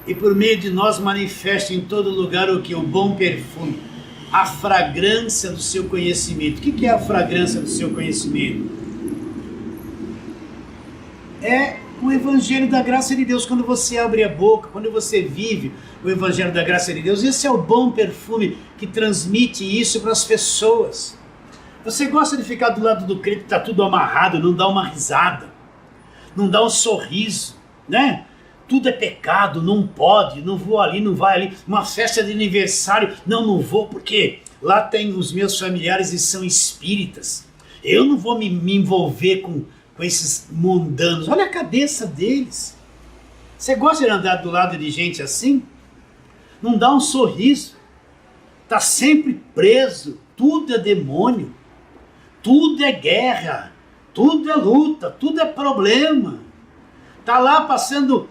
E por meio de nós manifesta em todo lugar o que? O bom perfume, a fragrância do seu conhecimento. O que é a fragrância do seu conhecimento? É o Evangelho da Graça de Deus. Quando você abre a boca, quando você vive o Evangelho da Graça de Deus, esse é o bom perfume que transmite isso para as pessoas. Você gosta de ficar do lado do crente que está tudo amarrado, não dá uma risada, não dá um sorriso, né? Tudo é pecado, não pode, não vou ali, não vai ali, uma festa de aniversário, não vou, porque lá tem os meus familiares e são espíritas, eu não vou me envolver com esses mundanos. Olha a cabeça deles. Você gosta de andar do lado de gente assim? Não dá um sorriso, está sempre preso, tudo é demônio, tudo é guerra, tudo é luta, tudo é problema, está lá passando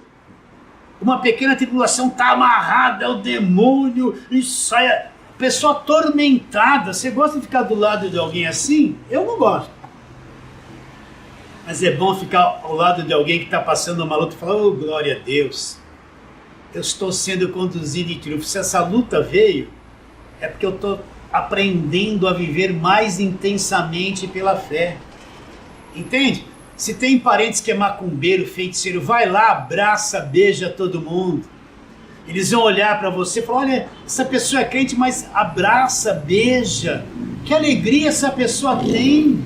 uma pequena tribulação, está amarrada, é o demônio, e sai, pessoa atormentada. Você gosta de ficar do lado de alguém assim? Eu não gosto. Mas é bom ficar ao lado de alguém que está passando uma luta e falar, oh, glória a Deus, eu estou sendo conduzido em triunfo. Se essa luta veio, é porque eu estou aprendendo a viver mais intensamente pela fé. Entende? Se tem parentes que é macumbeiro, feiticeiro, vai lá, abraça, beija todo mundo. Eles vão olhar para você e falar, olha, essa pessoa é crente, mas abraça, beija. Que alegria essa pessoa tem.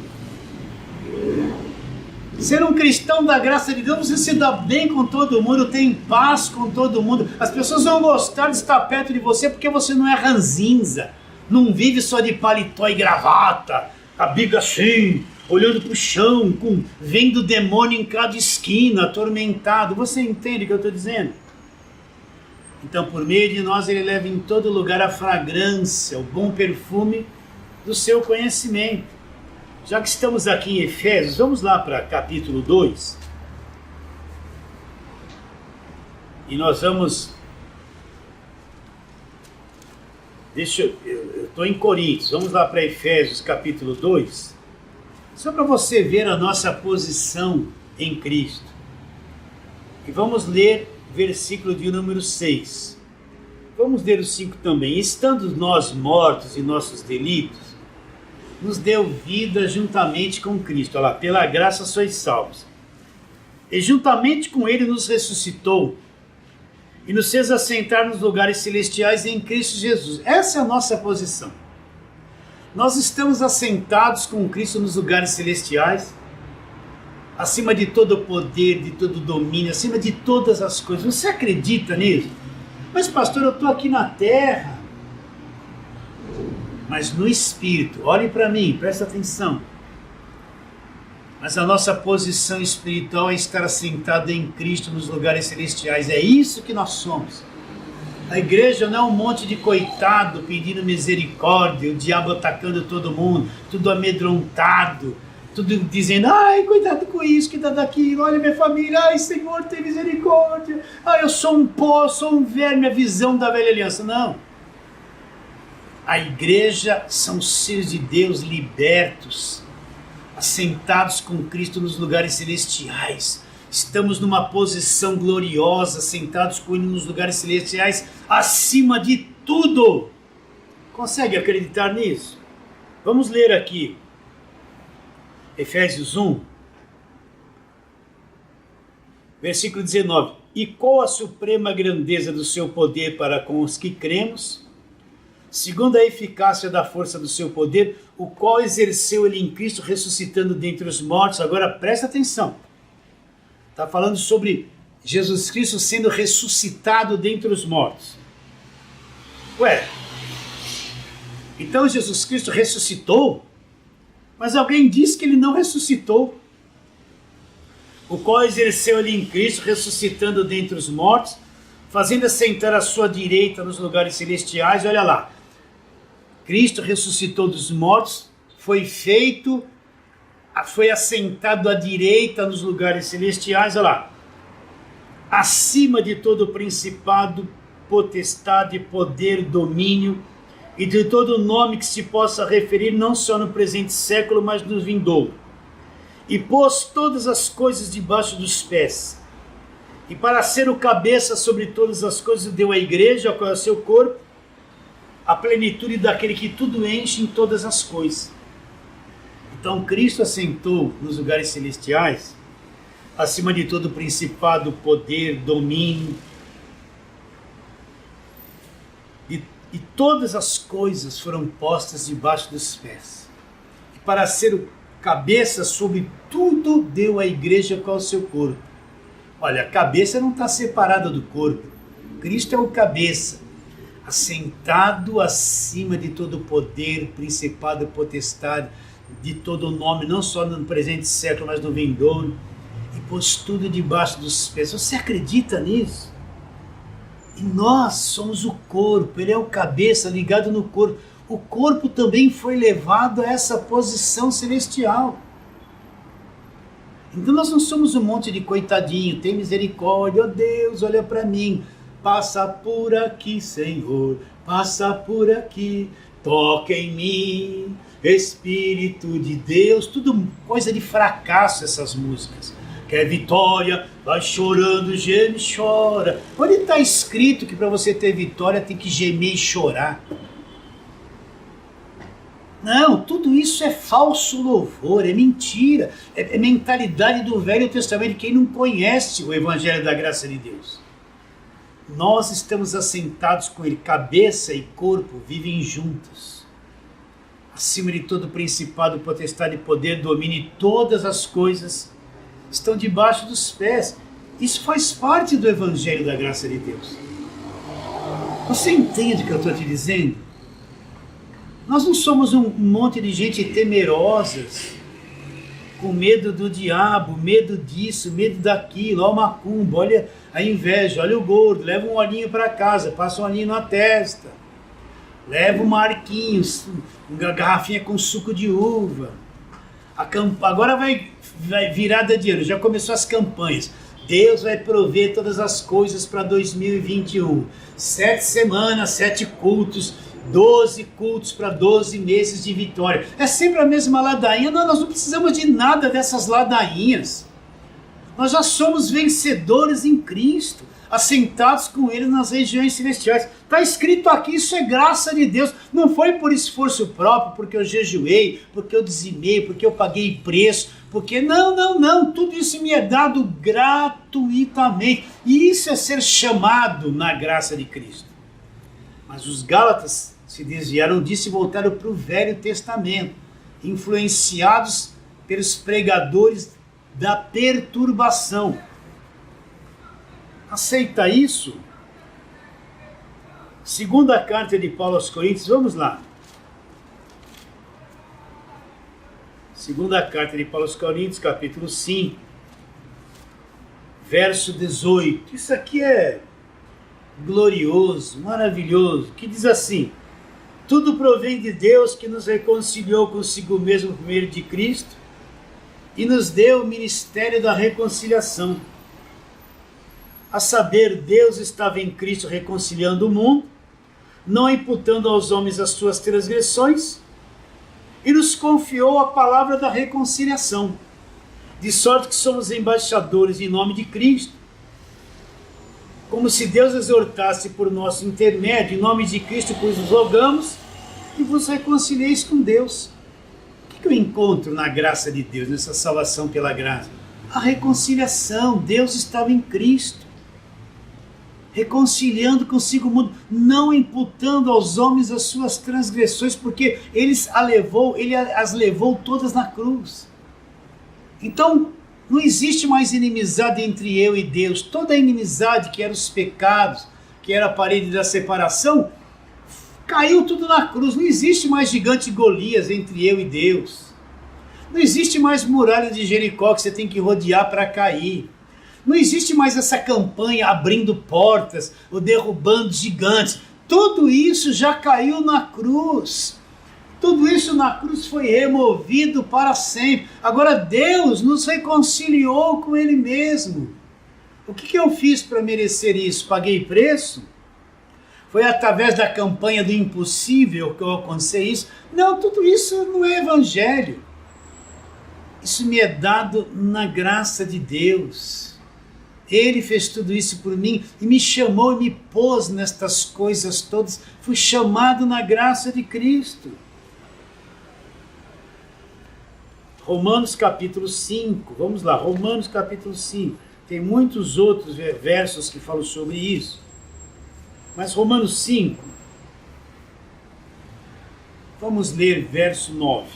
Ser um cristão da graça de Deus, você se dá bem com todo mundo, tem paz com todo mundo. As pessoas vão gostar de estar perto de você porque você não é ranzinza. Não vive só de paletó e gravata, a biga assim, olhando para o chão, vendo demônio em cada esquina, atormentado. Você entende o que eu estou dizendo? Então, por meio de nós, ele leva em todo lugar a fragrância, o bom perfume do seu conhecimento. Já que estamos aqui em Efésios, vamos lá para capítulo 2. E nós vamos... Eu estou em Coríntios, vamos lá para Efésios capítulo 2. Só para você ver a nossa posição em Cristo. E vamos ler versículo de número 6. Vamos ler o 5 também. Estando nós mortos em nossos delitos, nos deu vida juntamente com Cristo. Olha lá, pela graça sois salvos. E juntamente com Ele nos ressuscitou e nos fez assentar nos lugares celestiais em Cristo Jesus. Essa é a nossa posição. Nós estamos assentados com Cristo nos lugares celestiais, acima de todo poder, de todo domínio, acima de todas as coisas. Você acredita nisso? Mas pastor, eu estou aqui na terra. Mas no Espírito, olhe para mim, presta atenção. Mas a nossa posição espiritual é estar assentado em Cristo nos lugares celestiais. É isso que nós somos. A igreja não é um monte de coitado pedindo misericórdia, o diabo atacando todo mundo, tudo amedrontado, tudo dizendo, ai, cuidado com isso, cuidado daquilo, olha minha família, ai, Senhor, tem misericórdia, ai, eu sou um pó, sou um verme, a visão da velha aliança. Não. A igreja são os filhos de Deus libertos, assentados com Cristo nos lugares celestiais. Estamos numa posição gloriosa, sentados com Ele nos lugares celestiais, acima de tudo. Consegue acreditar nisso? Vamos ler aqui. Efésios 1, versículo 19. E qual a suprema grandeza do seu poder para com os que cremos, segundo a eficácia da força do seu poder, o qual exerceu Ele em Cristo, ressuscitando dentre os mortos. Agora presta atenção. Está falando sobre Jesus Cristo sendo ressuscitado dentre os mortos. Ué, então Jesus Cristo ressuscitou? Mas alguém disse que Ele não ressuscitou. O qual exerceu Ele em Cristo, ressuscitando dentre os mortos, fazendo assentar à sua direita nos lugares celestiais. Olha lá, Cristo ressuscitou dos mortos, foi assentado à direita nos lugares celestiais, olha lá, acima de todo principado, potestade, poder, domínio, e de todo nome que se possa referir, não só no presente século, mas no vindouro. E pôs todas as coisas debaixo dos pés, e para ser o cabeça sobre todas as coisas, deu à igreja, qual é o seu corpo, a plenitude daquele que tudo enche em todas as coisas. Então Cristo assentou nos lugares celestiais, acima de todo principado, poder, domínio, e todas as coisas foram postas debaixo dos pés. E para ser o cabeça sobre tudo, deu à igreja qual é o seu corpo. Olha, a cabeça não está separada do corpo. Cristo é o cabeça, assentado acima de todo poder, principado, potestade, de todo nome, não só no presente século, mas no vindouro, e pôs tudo debaixo dos pés. Você acredita nisso? E nós somos o corpo, Ele é o cabeça ligado no corpo. O corpo também foi levado a essa posição celestial. Então nós não somos um monte de coitadinho, tem misericórdia, oh Deus, olha para mim, passa por aqui, Senhor, passa por aqui, toca em mim, Espírito de Deus. Tudo coisa de fracasso essas músicas. Quer vitória, vai chorando, geme e chora. Onde está escrito que para você ter vitória tem que gemer e chorar? Não, tudo isso é falso louvor, é mentira, é mentalidade do Velho Testamento de quem não conhece o Evangelho da Graça de Deus. nós estamos assentados com Ele, cabeça e corpo vivem juntos. Acima de todo principado, potestade, poder, domínio, e todas as coisas estão debaixo dos pés. Isso faz parte do Evangelho da graça de Deus. Você entende o que eu estou te dizendo? Nós não somos um monte de gente temerosas, com medo do diabo, medo disso, medo daquilo, olha o macumbo, olha a inveja, olha o gordo, leva um olhinho para casa, passa um olhinho na testa, leva um marquinho, uma garrafinha com suco de uva. Agora vai virada de ano, já começou as campanhas. Deus vai prover todas as coisas para 2021. 7 semanas, 7 cultos, 12 cultos para 12 meses de vitória. É sempre a mesma ladainha. Não, nós não precisamos de nada dessas ladainhas. Nós já somos vencedores em Cristo, assentados com Ele nas regiões celestiais. Está escrito aqui, isso é graça de Deus. Não foi por esforço próprio, porque eu jejuei, porque eu dizimei, porque eu paguei preço, porque não. Tudo isso me é dado gratuitamente. E isso é ser chamado na graça de Cristo. Mas os Gálatas se desviaram disso e voltaram para o Velho Testamento, influenciados pelos pregadores da perturbação. Aceita isso? Segunda carta de Paulo aos Coríntios, vamos lá. Segunda carta de Paulo aos Coríntios, capítulo 5, verso 18. Isso aqui é glorioso, maravilhoso, que diz assim: tudo provém de Deus, que nos reconciliou consigo mesmo por meio de Cristo e nos deu o ministério da reconciliação. A saber, Deus estava em Cristo reconciliando o mundo, não imputando aos homens as suas transgressões, e nos confiou a palavra da reconciliação, de sorte que somos embaixadores em nome de Cristo, como se Deus exortasse por nosso intermédio, em nome de Cristo, pois vos rogamos e vos reconcilieis com Deus. O que eu encontro na graça de Deus, nessa salvação pela graça? A reconciliação. Deus estava em Cristo, reconciliando consigo o mundo, não imputando aos homens as suas transgressões, porque ele as levou todas na cruz. Então, não existe mais inimizade entre eu e Deus. Toda a inimizade que era os pecados, que era a parede da separação, caiu tudo na cruz. Não existe mais gigante Golias entre eu e Deus. Não existe mais muralha de Jericó que você tem que rodear para cair. Não existe mais essa campanha abrindo portas ou derrubando gigantes. Tudo isso já caiu na cruz. Tudo isso na cruz foi removido para sempre. Agora Deus nos reconciliou com Ele mesmo. O que eu fiz para merecer isso? Paguei preço? Foi através da campanha do impossível que eu alcancei isso? Não, tudo isso não é evangelho. Isso me é dado na graça de Deus. Ele fez tudo isso por mim e me chamou e me pôs nestas coisas todas. Fui chamado na graça de Cristo. Romanos capítulo 5, vamos lá, Romanos capítulo 5. Tem muitos outros versos que falam sobre isso. Mas Romanos 5, vamos ler verso 9.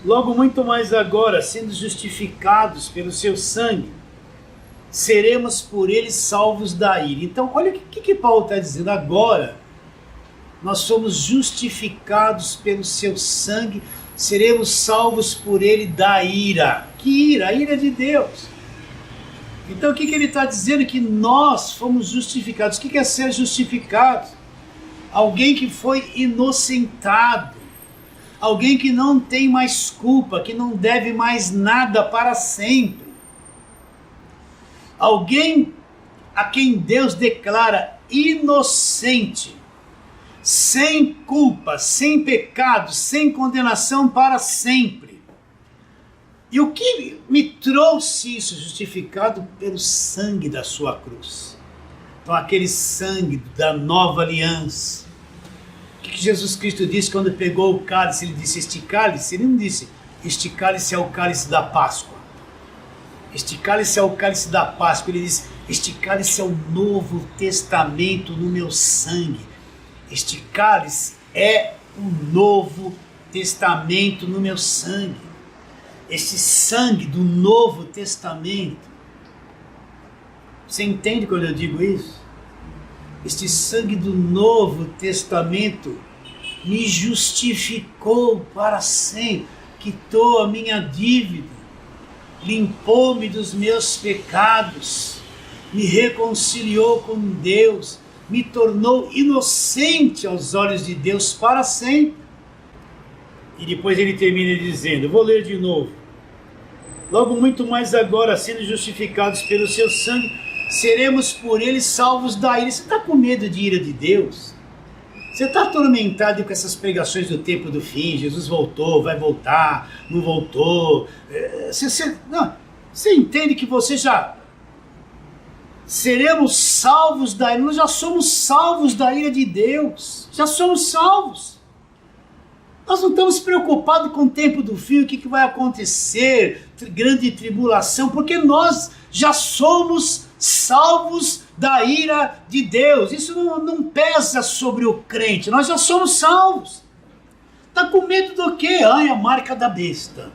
Logo muito mais agora, sendo justificados pelo seu sangue, seremos por ele salvos da ira. Então, olha o que Paulo está dizendo. Agora, nós somos justificados pelo seu sangue, seremos salvos por ele da ira. Que ira? A ira de Deus. Então, o que ele está dizendo? Que nós fomos justificados. O que é ser justificado? Alguém que foi inocentado. Alguém que não tem mais culpa, que não deve mais nada para sempre. Alguém a quem Deus declara inocente, sem culpa, sem pecado, sem condenação para sempre. E o que me trouxe isso? Justificado pelo sangue da sua cruz. Então aquele sangue da nova aliança. O que Jesus Cristo disse quando pegou o cálice? Ele disse: este cálice, ele não disse, este cálice é o cálice da Páscoa. Este cálice é o cálice da Páscoa. Ele diz, Este cálice é o Novo Testamento no meu sangue. Este cálice é o Novo Testamento no meu sangue. Este sangue do Novo Testamento. Você entende quando eu digo isso? Este sangue do Novo Testamento me justificou para sempre, quitou a minha dívida, limpou-me dos meus pecados, me reconciliou com Deus, me tornou inocente aos olhos de Deus para sempre. E depois ele termina dizendo, vou ler de novo. Logo muito mais agora, sendo justificados pelo seu sangue, seremos por ele salvos da ira. Você está com medo de ira de Deus? Você está atormentado com essas pregações do tempo do fim? Jesus voltou, vai voltar, não voltou. Você entende que você já... Seremos salvos da ira. Nós já somos salvos da ira de Deus. Já somos salvos. Nós não estamos preocupados com o tempo do fim, o que vai acontecer, grande tribulação, porque nós já somos salvos da ira de Deus. Isso não pesa sobre o crente, nós já somos salvos. Está com medo do quê? Ai, a marca da besta.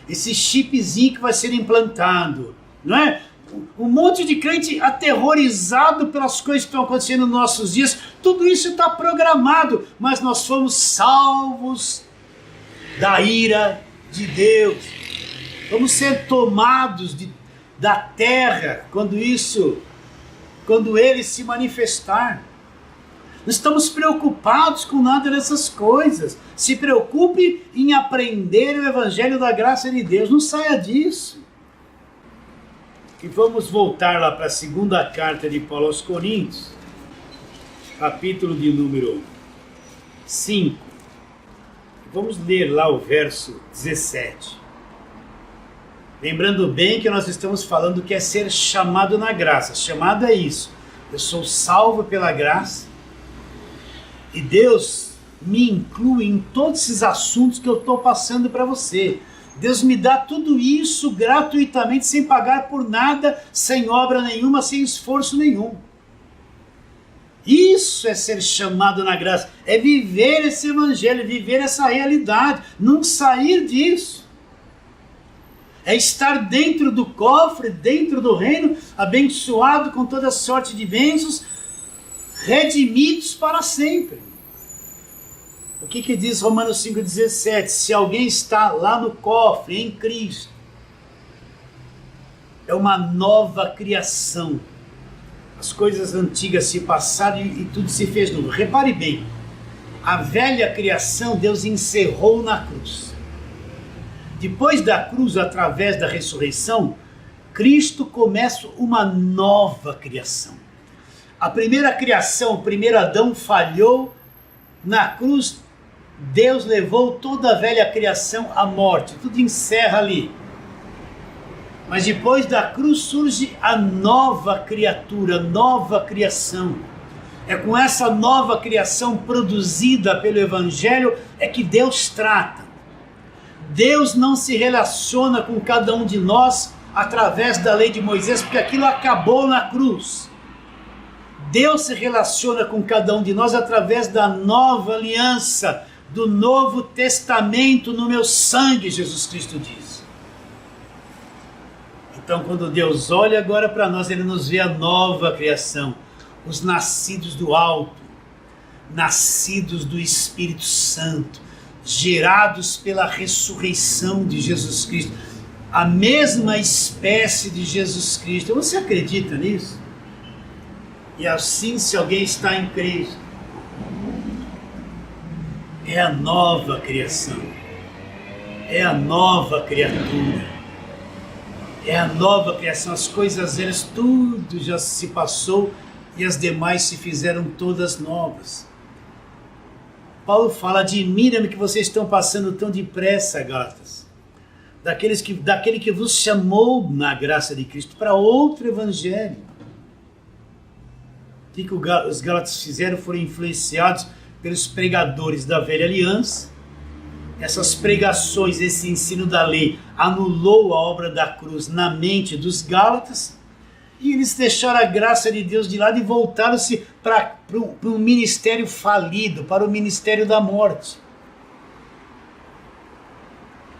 Esse chipzinho que vai ser implantado, não é? Um monte de crente aterrorizado pelas coisas que estão acontecendo nos nossos dias. Tudo isso está programado, mas nós fomos salvos da ira de Deus. Vamos ser tomados da terra quando ele se manifestar. Não estamos preocupados com nada dessas coisas. Se preocupe em aprender o Evangelho da graça de Deus. Não saia disso. E vamos voltar lá para a segunda carta de Paulo aos Coríntios, capítulo de número 5. Vamos ler lá o verso 17. Lembrando bem que nós estamos falando que é ser chamado na graça. Chamado é isso. Eu sou salvo pela graça e Deus me inclui em todos esses assuntos que eu estou passando para você. Deus me dá tudo isso gratuitamente, sem pagar por nada, sem obra nenhuma, sem esforço nenhum. Isso é ser chamado na graça, é viver esse evangelho, viver essa realidade, não sair disso. É estar dentro do cofre, dentro do reino, abençoado com toda sorte de bênçãos, redimidos para sempre. O que diz Romanos 5,17? Se alguém está lá no cofre, em Cristo, é uma nova criação. As coisas antigas se passaram e tudo se fez novo. Repare bem, a velha criação Deus encerrou na cruz. Depois da cruz, através da ressurreição, Cristo começa uma nova criação. A primeira criação, o primeiro Adão falhou na cruz. Deus levou toda a velha criação à morte, tudo encerra ali. Mas depois da cruz surge a nova criatura, nova criação. É com essa nova criação produzida pelo Evangelho é que Deus trata. Deus não se relaciona com cada um de nós através da lei de Moisés, porque aquilo acabou na cruz. Deus se relaciona com cada um de nós através da nova aliança, do Novo Testamento no meu sangue, Jesus Cristo diz. Então, quando Deus olha agora para nós, Ele nos vê a nova criação, os nascidos do alto, nascidos do Espírito Santo, gerados pela ressurreição de Jesus Cristo, a mesma espécie de Jesus Cristo. Você acredita nisso? E assim, se alguém está em Cristo, é a nova criação, é a nova criatura, é a nova criação. As coisas velhas, tudo já se passou e as demais se fizeram todas novas. Paulo fala: admira-me que vocês estão passando tão depressa, Gálatas, daquele que vos chamou na graça de Cristo para outro evangelho. O que os Gálatas fizeram? Foram influenciados pelos pregadores da velha aliança. Essas pregações, esse ensino da lei anulou a obra da cruz na mente dos Gálatas, E eles deixaram a graça de Deus de lado e voltaram-se para um ministério falido, para o ministério da morte.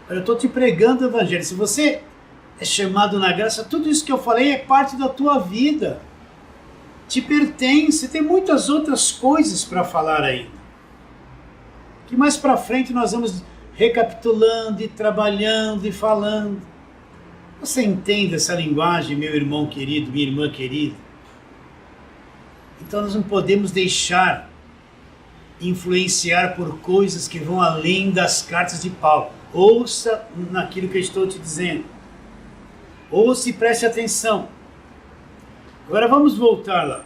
Eu estou te pregando o evangelho. Se você é chamado na graça, tudo isso que eu falei é parte da tua vida. Te pertence. Tem muitas outras coisas para falar ainda. Que mais para frente nós vamos recapitulando e trabalhando e falando. Você entende essa linguagem, meu irmão querido, minha irmã querida? Então nós não podemos deixar influenciar por coisas que vão além das cartas de Paulo. Ouça naquilo que eu estou te dizendo. Ouça e preste atenção. Agora vamos voltar lá,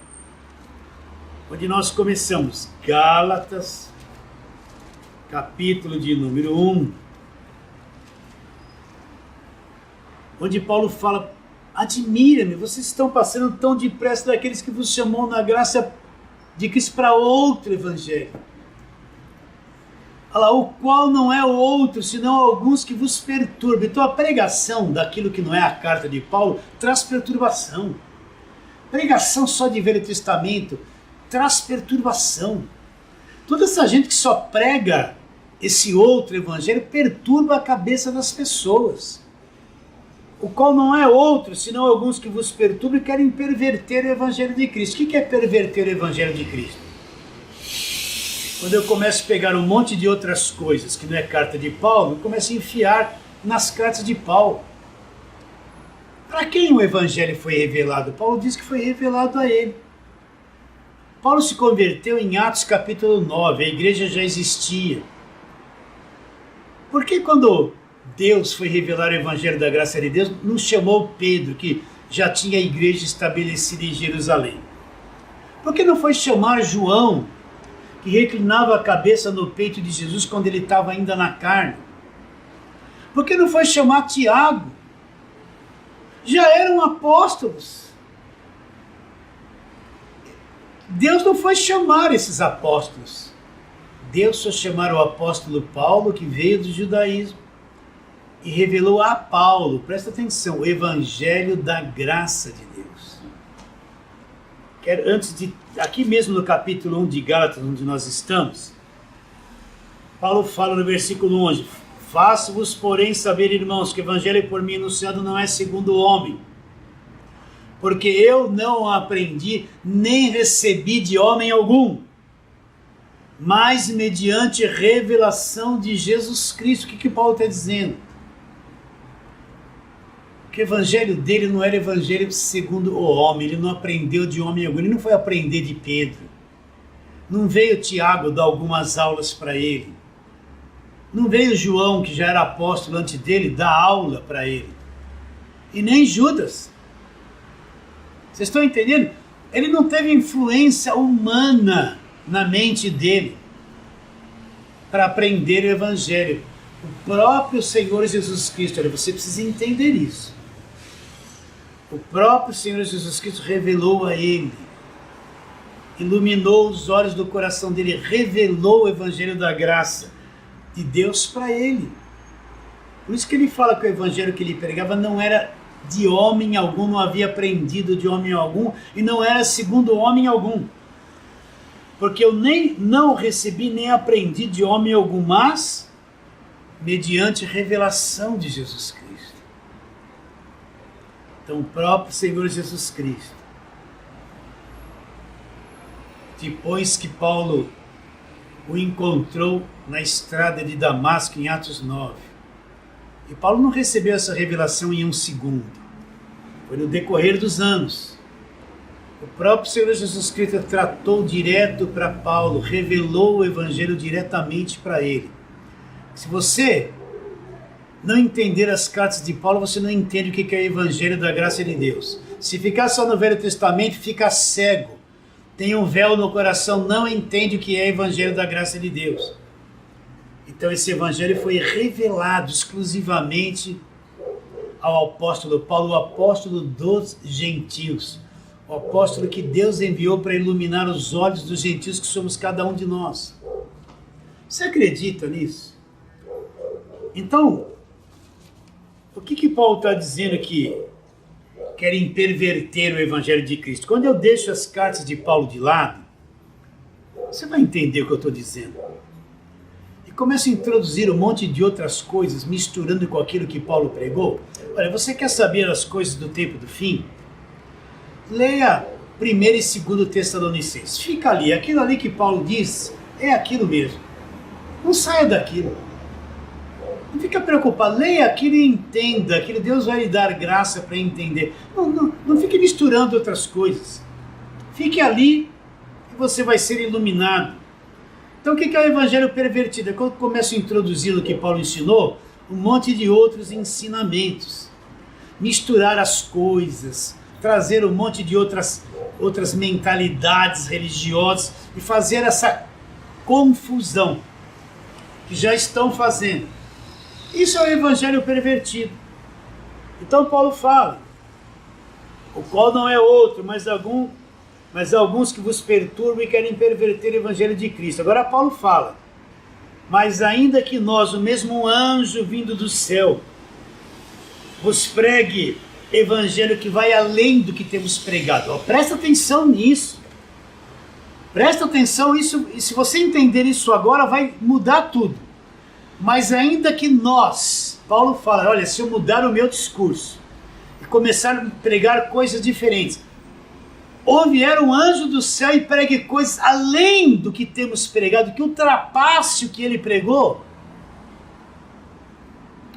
onde nós começamos. Gálatas, capítulo de número 1. Onde Paulo fala, admira-me, vocês estão passando tão depressa daqueles que vos chamou na graça de Cristo para outro evangelho. Olha lá, o qual não é outro, senão alguns que vos perturbam. Então a pregação daquilo que não é a carta de Paulo traz perturbação. Pregação só de Velho Testamento traz perturbação. Toda essa gente que só prega esse outro evangelho perturba a cabeça das pessoas. O qual não é outro, senão alguns que vos perturbam e querem perverter o evangelho de Cristo. O que é perverter o evangelho de Cristo? Quando eu começo a pegar um monte de outras coisas que não é carta de Paulo, eu começo a enfiar nas cartas de Paulo. Para quem o evangelho foi revelado? Paulo diz que foi revelado a ele. Paulo se converteu em Atos capítulo 9, a igreja já existia. Por que quando Deus foi revelar o evangelho da graça de Deus, não chamou Pedro, que já tinha a igreja estabelecida em Jerusalém? Por que não foi chamar João, que reclinava a cabeça no peito de Jesus quando ele estava ainda na carne? Por que não foi chamar Tiago? Já eram apóstolos. Deus não foi chamar esses apóstolos. Deus foi chamar o apóstolo Paulo, que veio do judaísmo, e revelou a Paulo, presta atenção, o evangelho da graça de Deus. Aqui mesmo no capítulo 1 de Gálatas, onde nós estamos, Paulo fala no versículo 11, faço-vos, porém, saber, irmãos, que o evangelho por mim anunciado não é segundo o homem, porque eu não aprendi, nem recebi de homem algum, mas mediante revelação de Jesus Cristo. O que Paulo está dizendo? Que o evangelho dele não era evangelho segundo o homem, ele não aprendeu de homem algum, ele não foi aprender de Pedro, não veio Tiago dar algumas aulas para ele, não veio João, que já era apóstolo antes dele, dar aula para ele, e nem Judas. Vocês estão entendendo? Ele não teve influência humana na mente dele para aprender o evangelho. O próprio Senhor Jesus Cristo, olha, você precisa entender isso. O próprio Senhor Jesus Cristo revelou a ele, iluminou os olhos do coração dele, revelou o evangelho da graça de Deus para ele. Por isso que ele fala que o evangelho que ele pregava não era de homem algum, não havia aprendido de homem algum, e não era segundo homem algum. Porque eu não recebi nem aprendi de homem algum, mas mediante revelação de Jesus Cristo. Então o próprio Senhor Jesus Cristo, depois que Paulo o encontrou na estrada de Damasco em Atos 9, e Paulo não recebeu essa revelação em um segundo, foi no decorrer dos anos. O próprio Senhor Jesus Cristo tratou direto para Paulo, revelou o evangelho diretamente para ele. Se você não entender as cartas de Paulo, você não entende o que é o evangelho da graça de Deus. Se ficar só no Velho Testamento, fica cego, tem um véu no coração, não entende o que é o evangelho da graça de Deus. Então esse evangelho foi revelado exclusivamente ao apóstolo Paulo, o apóstolo dos gentios, o apóstolo que Deus enviou para iluminar os olhos dos gentios, que somos cada um de nós. Você acredita nisso? Então, o que Paulo está dizendo aqui? querem perverter o Evangelho de Cristo. Quando eu deixo as cartas de Paulo de lado, você vai entender o que eu estou dizendo. E começo a introduzir um monte de outras coisas, misturando com aquilo que Paulo pregou. Olha, você quer saber as coisas do tempo do fim? Leia 1º e 2º Tessalonicenses. Fica ali, aquilo ali que Paulo diz é aquilo mesmo. Não saia daquilo. Não fica preocupado, leia aquilo e entenda, aquilo Deus vai lhe dar graça para entender. Não fique misturando outras coisas. Fique ali e você vai ser iluminado. Então o que é o evangelho pervertido? É quando eu começo a introduzir o que Paulo ensinou, um monte de outros ensinamentos. Misturar as coisas, trazer um monte de outras mentalidades religiosas e fazer essa confusão que já estão fazendo. Isso é o evangelho pervertido. Então Paulo fala, o qual não é outro, mas alguns que vos perturbam e querem perverter o evangelho de Cristo. Agora Paulo fala, mas ainda que nós, o mesmo anjo vindo do céu, vos pregue evangelho que vai além do que temos pregado. Presta atenção nisso. Presta atenção nisso, e se você entender isso agora, vai mudar tudo. Mas ainda que nós, Paulo fala, olha, se eu mudar o meu discurso e começar a pregar coisas diferentes, ou vier um anjo do céu e pregue coisas além do que temos pregado, que ultrapasse o que ele pregou,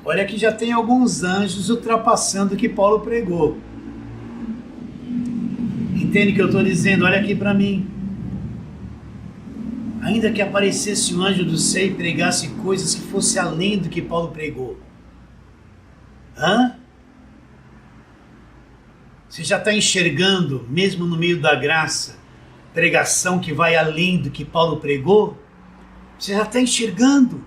olha que já tem alguns anjos ultrapassando o que Paulo pregou. Entende o que eu estou dizendo? Olha aqui para mim. Ainda que aparecesse um anjo do céu e pregasse coisas que fossem além do que Paulo pregou. Você já está enxergando, mesmo no meio da graça, pregação que vai além do que Paulo pregou? Você já está enxergando?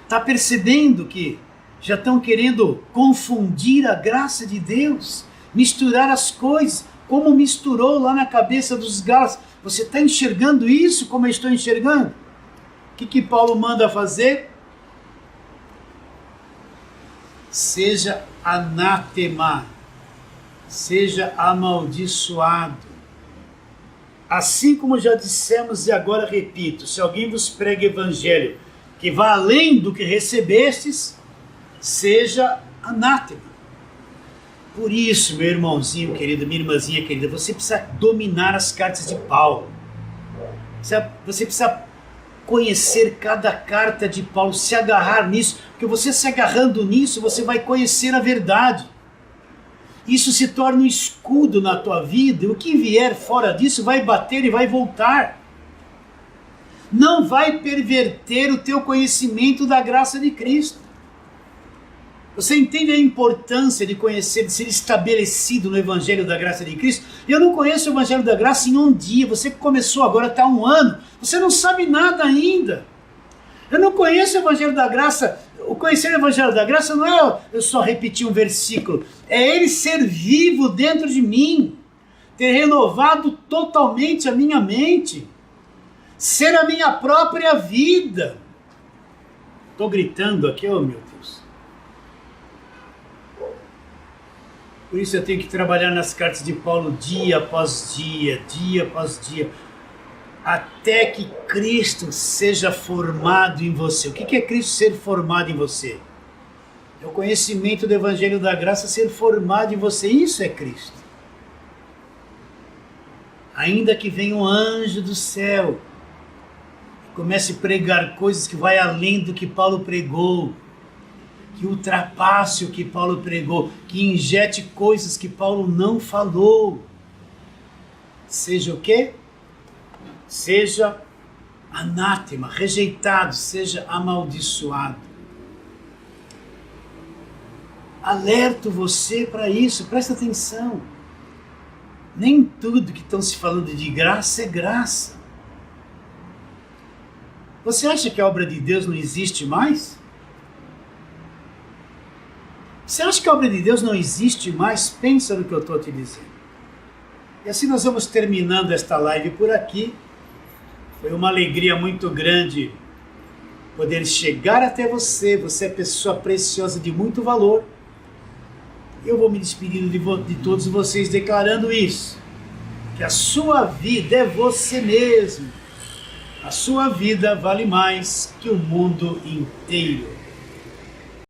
Está percebendo que já estão querendo confundir a graça de Deus? Misturar as coisas, como misturou lá na cabeça dos Gálatas. Você está enxergando isso como eu estou enxergando? O que Paulo manda fazer? Seja anátema, seja amaldiçoado. Assim como já dissemos e agora repito, se alguém vos prega evangelho que vá além do que recebestes, seja anátema. Por isso, meu irmãozinho querido, minha irmãzinha querida, você precisa dominar as cartas de Paulo. Você precisa conhecer cada carta de Paulo, se agarrar nisso, porque você se agarrando nisso, você vai conhecer a verdade. Isso se torna um escudo na tua vida, e o que vier fora disso vai bater e vai voltar. Não vai perverter o teu conhecimento da graça de Cristo. Você entende a importância de conhecer, de ser estabelecido no Evangelho da Graça de Cristo? Eu não conheço o Evangelho da Graça em um dia. Você que começou agora, está há um ano, você não sabe nada ainda. Eu não conheço o Evangelho da Graça. O conhecer o Evangelho da Graça não é eu só repetir um versículo. É ele ser vivo dentro de mim. Ter renovado totalmente a minha mente. Ser a minha própria vida. Estou gritando aqui, oh meu Deus. Por isso eu tenho que trabalhar nas cartas de Paulo dia após dia, até que Cristo seja formado em você. O que é Cristo ser formado em você? É o conhecimento do Evangelho da Graça ser formado em você. Isso é Cristo. Ainda que venha um anjo do céu e comece a pregar coisas que vai além do que Paulo pregou, que ultrapasse o que Paulo pregou, que injete coisas que Paulo não falou. Seja o quê? Seja anátema, rejeitado, seja amaldiçoado. Alerto você para isso, presta atenção. Nem tudo que estão se falando de graça é graça. Você acha que a obra de Deus não existe mais? Você acha que a obra de Deus não existe mais? Pensa no que eu estou te dizendo. E assim nós vamos terminando esta live por aqui. Foi uma alegria muito grande poder chegar até você. Você é pessoa preciosa de muito valor. eu vou me despedindo de todos vocês declarando isso, que a sua vida é você mesmo. A sua vida vale mais que o mundo inteiro.